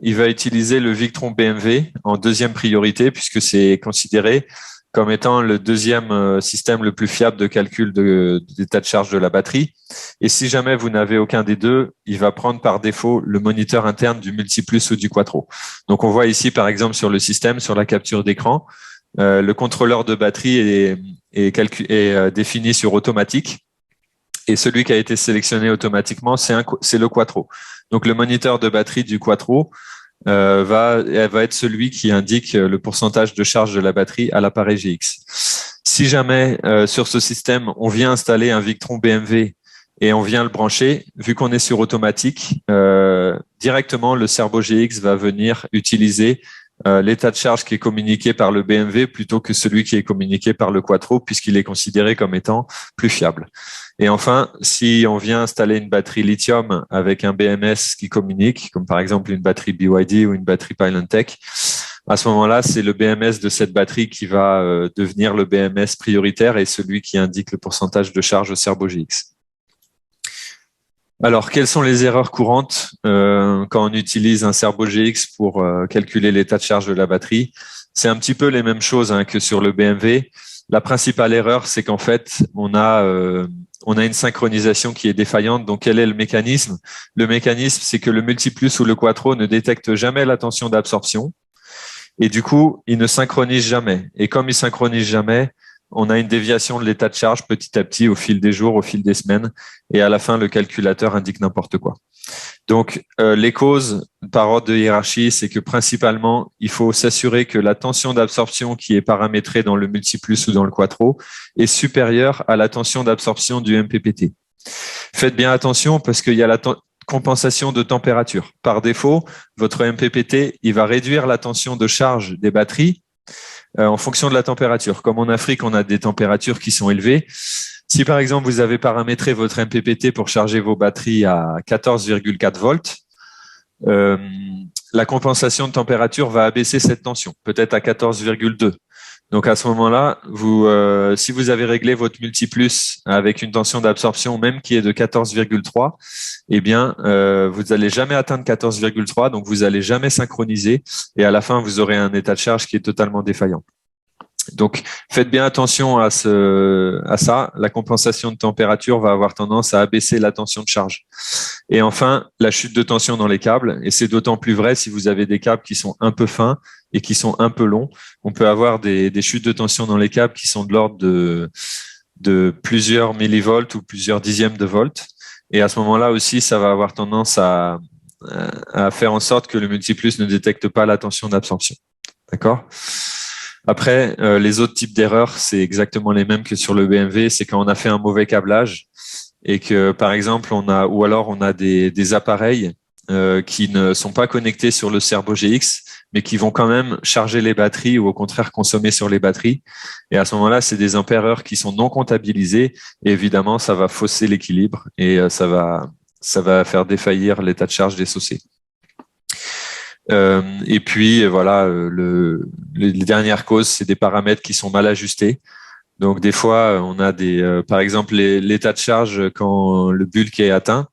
il va utiliser le Victron BMW en deuxième priorité puisque c'est considéré comme étant le deuxième système le plus fiable de calcul d'état de charge de la batterie. Et si jamais vous n'avez aucun des deux, il va prendre par défaut le moniteur interne du Multiplus ou du Quattro. Donc, on voit ici, par exemple, sur le système, sur la capture d'écran, le contrôleur de batterie est défini sur automatique. Et celui qui a été sélectionné automatiquement, c'est le Quattro. Donc, le moniteur de batterie du Quattro va être celui qui indique le pourcentage de charge de la batterie à l'appareil GX. Si jamais sur ce système, on vient installer un Victron BMW et on vient le brancher, vu qu'on est sur automatique, directement le Cerbo GX va venir utiliser l'état de charge qui est communiqué par le BMW plutôt que celui qui est communiqué par le Quattro, puisqu'il est considéré comme étant plus fiable. Et enfin, si on vient installer une batterie lithium avec un BMS qui communique, comme par exemple une batterie BYD ou une batterie Pylon-Tech, à ce moment-là, c'est le BMS de cette batterie qui va devenir le BMS prioritaire et celui qui indique le pourcentage de charge au Cerbo GX. Alors, quelles sont les erreurs courantes quand on utilise un Cerbo GX pour calculer l'état de charge de la batterie? C'est un petit peu les mêmes choses que sur le BMW. La principale erreur, c'est qu'en fait, on a une synchronisation qui est défaillante. Donc, quel est le mécanisme? Le mécanisme, c'est que le Multiplus ou le Quattro ne détecte jamais la tension d'absorption. Et du coup, il ne synchronise jamais. Et comme il synchronise jamais, on a une déviation de l'état de charge petit à petit au fil des jours, au fil des semaines. Et à la fin, le calculateur indique n'importe quoi. Donc, les causes par ordre de hiérarchie, c'est que principalement, il faut s'assurer que la tension d'absorption qui est paramétrée dans le Multiplus ou dans le Quattro est supérieure à la tension d'absorption du MPPT. Faites bien attention parce qu'il y a la compensation de température. Par défaut, votre MPPT, il va réduire la tension de charge des batteries en fonction de la température. Comme en Afrique, on a des températures qui sont élevées. Si par exemple, vous avez paramétré votre MPPT pour charger vos batteries à 14,4 volts, la compensation de température va abaisser cette tension, peut-être à 14,2. Donc à ce moment-là, si vous avez réglé votre multiplus avec une tension d'absorption même qui est de 14,3, eh bien, vous n'allez jamais atteindre 14,3, donc vous n'allez jamais synchroniser, et à la fin, vous aurez un état de charge qui est totalement défaillant. Donc, faites bien attention à ça. La compensation de température va avoir tendance à abaisser la tension de charge. Et enfin, la chute de tension dans les câbles, et c'est d'autant plus vrai si vous avez des câbles qui sont un peu fins et qui sont un peu longs. On peut avoir des chutes de tension dans les câbles qui sont de l'ordre de plusieurs millivolts ou plusieurs dixièmes de volts. Et à ce moment-là aussi, ça va avoir tendance à faire en sorte que le multiplus ne détecte pas la tension d'absorption. D'accord ? Après, les autres types d'erreurs, c'est exactement les mêmes que sur le BMW. C'est quand on a fait un mauvais câblage et que, par exemple, on a des appareils qui ne sont pas connectés sur le Cerbo GX, mais qui vont quand même charger les batteries ou au contraire consommer sur les batteries. Et à ce moment-là, c'est des ampères-heures qui sont non comptabilisées. Et évidemment, ça va fausser l'équilibre et ça va faire défaillir l'état de charge des SOC. Et puis voilà, les dernières causes, c'est des paramètres qui sont mal ajustés. Donc des fois, on a par exemple l'état de charge quand le bulk est atteint,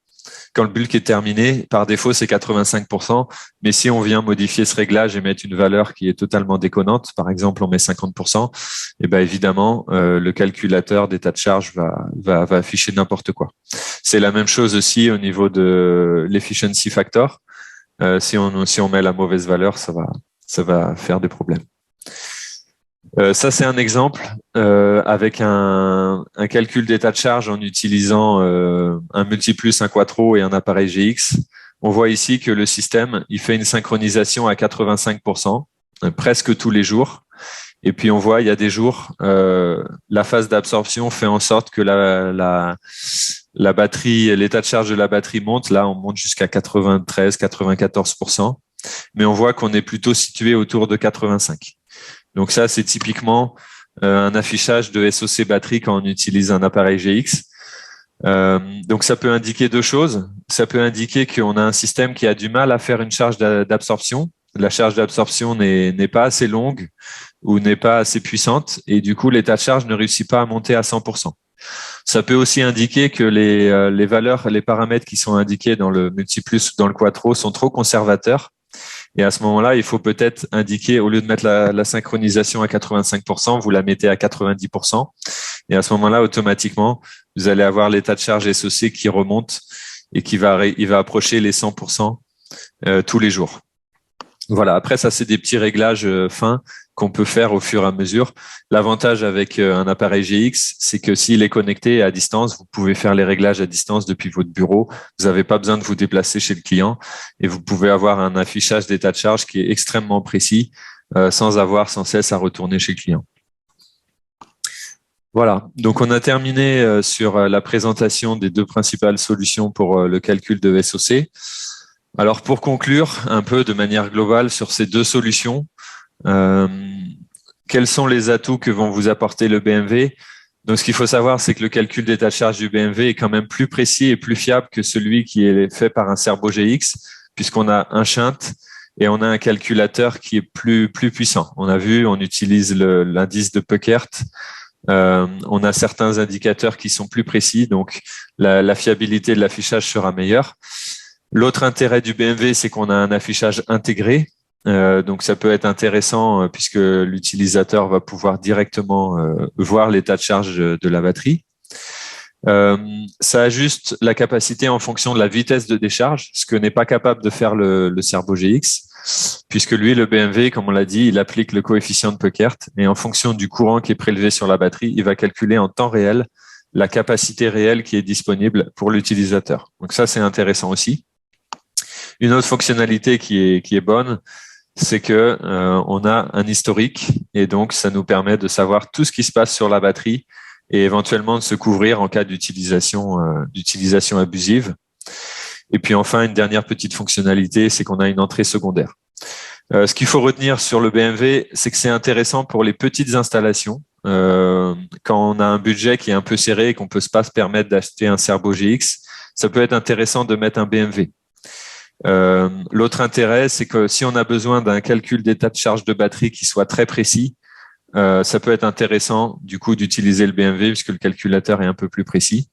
quand le bulk est terminé, par défaut c'est 85%. Mais si on vient modifier ce réglage et mettre une valeur qui est totalement déconnante, par exemple on met 50%, et ben évidemment le calculateur d'état de charge va afficher n'importe quoi. C'est la même chose aussi au niveau de l'efficiency factor. Si on met la mauvaise valeur, ça va faire des problèmes. Ça, c'est un exemple avec un calcul d'état de charge en utilisant un multiplus, un quattro et un appareil GX. On voit ici que le système, il fait une synchronisation à 85%, presque tous les jours. Et puis, on voit, il y a des jours, la phase d'absorption fait en sorte que la batterie, l'état de charge de la batterie monte. Là, on monte jusqu'à 93, 94%. Mais on voit qu'on est plutôt situé autour de 85. Donc ça, c'est typiquement un affichage de SOC batterie quand on utilise un appareil GX. Donc ça peut indiquer deux choses. Ça peut indiquer qu'on a un système qui a du mal à faire une charge d'absorption. La charge d'absorption n'est pas assez longue ou n'est pas assez puissante et du coup, l'état de charge ne réussit pas à monter à 100%. Ça peut aussi indiquer que les valeurs, les paramètres qui sont indiqués dans le multiplus ou dans le quattro sont trop conservateurs. Et à ce moment-là, il faut peut-être indiquer, au lieu de mettre la synchronisation à 85%, vous la mettez à 90%. Et à ce moment-là, automatiquement, vous allez avoir l'état de charge SOC qui remonte et il va approcher les 100% tous les jours. Voilà. Après, ça, c'est des petits réglages fins qu'on peut faire au fur et à mesure. L'avantage avec un appareil GX, c'est que s'il est connecté à distance, vous pouvez faire les réglages à distance depuis votre bureau. Vous n'avez pas besoin de vous déplacer chez le client et vous pouvez avoir un affichage d'état de charge qui est extrêmement précis sans avoir sans cesse à retourner chez le client. Voilà, donc on a terminé sur la présentation des deux principales solutions pour le calcul de SOC. Alors pour conclure un peu de manière globale sur ces deux solutions, quels sont les atouts que vont vous apporter le BMW? Donc ce qu'il faut savoir, c'est que le calcul d'état de charge du BMW est quand même plus précis et plus fiable que celui qui est fait par un Cerbo GX, puisqu'on a un shunt et on a un calculateur qui est plus puissant. On a vu, on utilise l'indice de Puckert. On a certains indicateurs qui sont plus précis, donc la fiabilité de l'affichage sera meilleure. L'autre intérêt du BMW, c'est qu'on a un affichage intégré. Donc, ça peut être intéressant puisque l'utilisateur va pouvoir directement voir l'état de charge de la batterie. Ça ajuste la capacité en fonction de la vitesse de décharge, ce que n'est pas capable de faire le Cerbo GX, puisque lui, le BMW, comme on l'a dit, il applique le coefficient de Puckert et en fonction du courant qui est prélevé sur la batterie, il va calculer en temps réel la capacité réelle qui est disponible pour l'utilisateur. Donc ça, c'est intéressant aussi. Une autre fonctionnalité qui est bonne, c'est que on a un historique et donc ça nous permet de savoir tout ce qui se passe sur la batterie et éventuellement de se couvrir en cas d'utilisation abusive. Et puis enfin, une dernière petite fonctionnalité, c'est qu'on a une entrée secondaire. Ce qu'il faut retenir sur le BMW, c'est que c'est intéressant pour les petites installations. Quand on a un budget qui est un peu serré et qu'on peut pas se permettre d'acheter un Cerbo GX, ça peut être intéressant de mettre un BMW. L'autre intérêt, c'est que si on a besoin d'un calcul d'état de charge de batterie qui soit très précis, ça peut être intéressant du coup d'utiliser le BMV puisque le calculateur est un peu plus précis.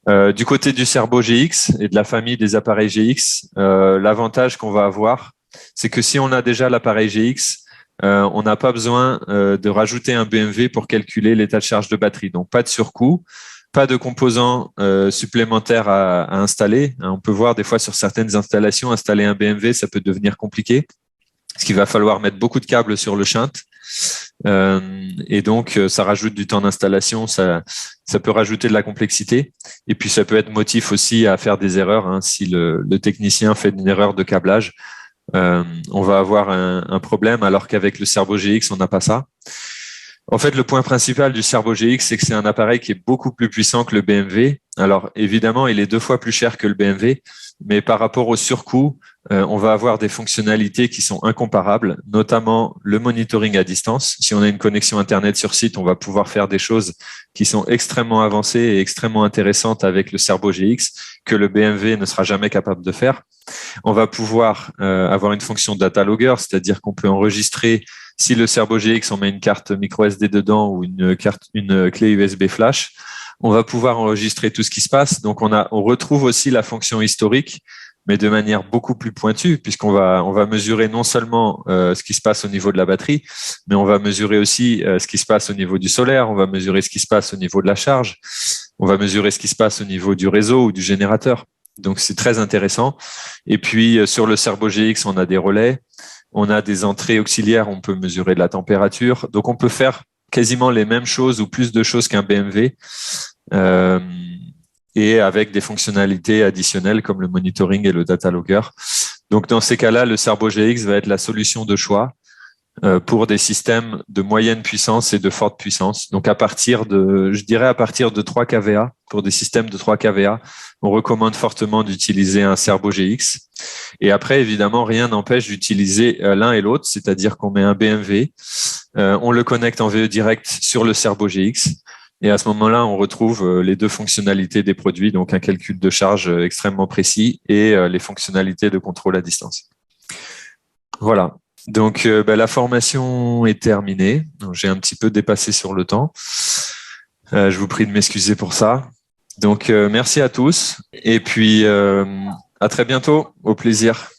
Du côté du Cerbo GX et de la famille des appareils GX, l'avantage qu'on va avoir, c'est que si on a déjà l'appareil GX, on n'a pas besoin de rajouter un BMV pour calculer l'état de charge de batterie. Donc, pas de surcoût, pas de composants supplémentaires à installer. On peut voir des fois sur certaines installations, installer un BMV, ça peut devenir compliqué, parce qu'il va falloir mettre beaucoup de câbles sur le shunt. Et donc, ça rajoute du temps d'installation, ça peut rajouter de la complexité. Et puis, ça peut être motif aussi à faire des erreurs. Hein. Si le technicien fait une erreur de câblage, on va avoir un problème, alors qu'avec le Cerbo GX, on n'a pas ça. En fait, le point principal du Cerbo GX, c'est que c'est un appareil qui est beaucoup plus puissant que le BMV. Alors, évidemment, il est 2 fois plus cher que le BMV, mais par rapport au surcoût, on va avoir des fonctionnalités qui sont incomparables, notamment le monitoring à distance. Si on a une connexion Internet sur site, on va pouvoir faire des choses qui sont extrêmement avancées et extrêmement intéressantes avec le Cerbo GX que le BMV ne sera jamais capable de faire. On va pouvoir avoir une fonction data logger, c'est-à-dire qu'on peut enregistrer, si le Cerbo GX, on met une carte micro SD dedans ou une clé USB flash, on va pouvoir enregistrer tout ce qui se passe. Donc, on retrouve aussi la fonction historique, mais de manière beaucoup plus pointue, puisqu'on va mesurer non seulement ce qui se passe au niveau de la batterie, mais on va mesurer aussi ce qui se passe au niveau du solaire, on va mesurer ce qui se passe au niveau de la charge, on va mesurer ce qui se passe au niveau du réseau ou du générateur. Donc, c'est très intéressant. Et puis, sur le Cerbo GX, on a des relais, on a des entrées auxiliaires, on peut mesurer de la température. Donc, on peut faire quasiment les mêmes choses ou plus de choses qu'un BMV. Et avec des fonctionnalités additionnelles comme le monitoring et le data logger. Donc, dans ces cas-là, le Cerbo GX va être la solution de choix pour des systèmes de moyenne puissance et de forte puissance. Donc, à partir de 3 kVA, pour des systèmes de 3 kVA, on recommande fortement d'utiliser un Cerbo GX. Et après, évidemment, rien n'empêche d'utiliser l'un et l'autre, c'est-à-dire qu'on met un BMV, on le connecte en VE direct sur le Cerbo GX. Et à ce moment-là, on retrouve les 2 fonctionnalités des produits, donc un calcul de charge extrêmement précis et les fonctionnalités de contrôle à distance. Voilà. Donc, la formation est terminée. J'ai un petit peu dépassé sur le temps. Je vous prie de m'excuser pour ça. Donc, merci à tous. Et puis, à très bientôt. Au plaisir.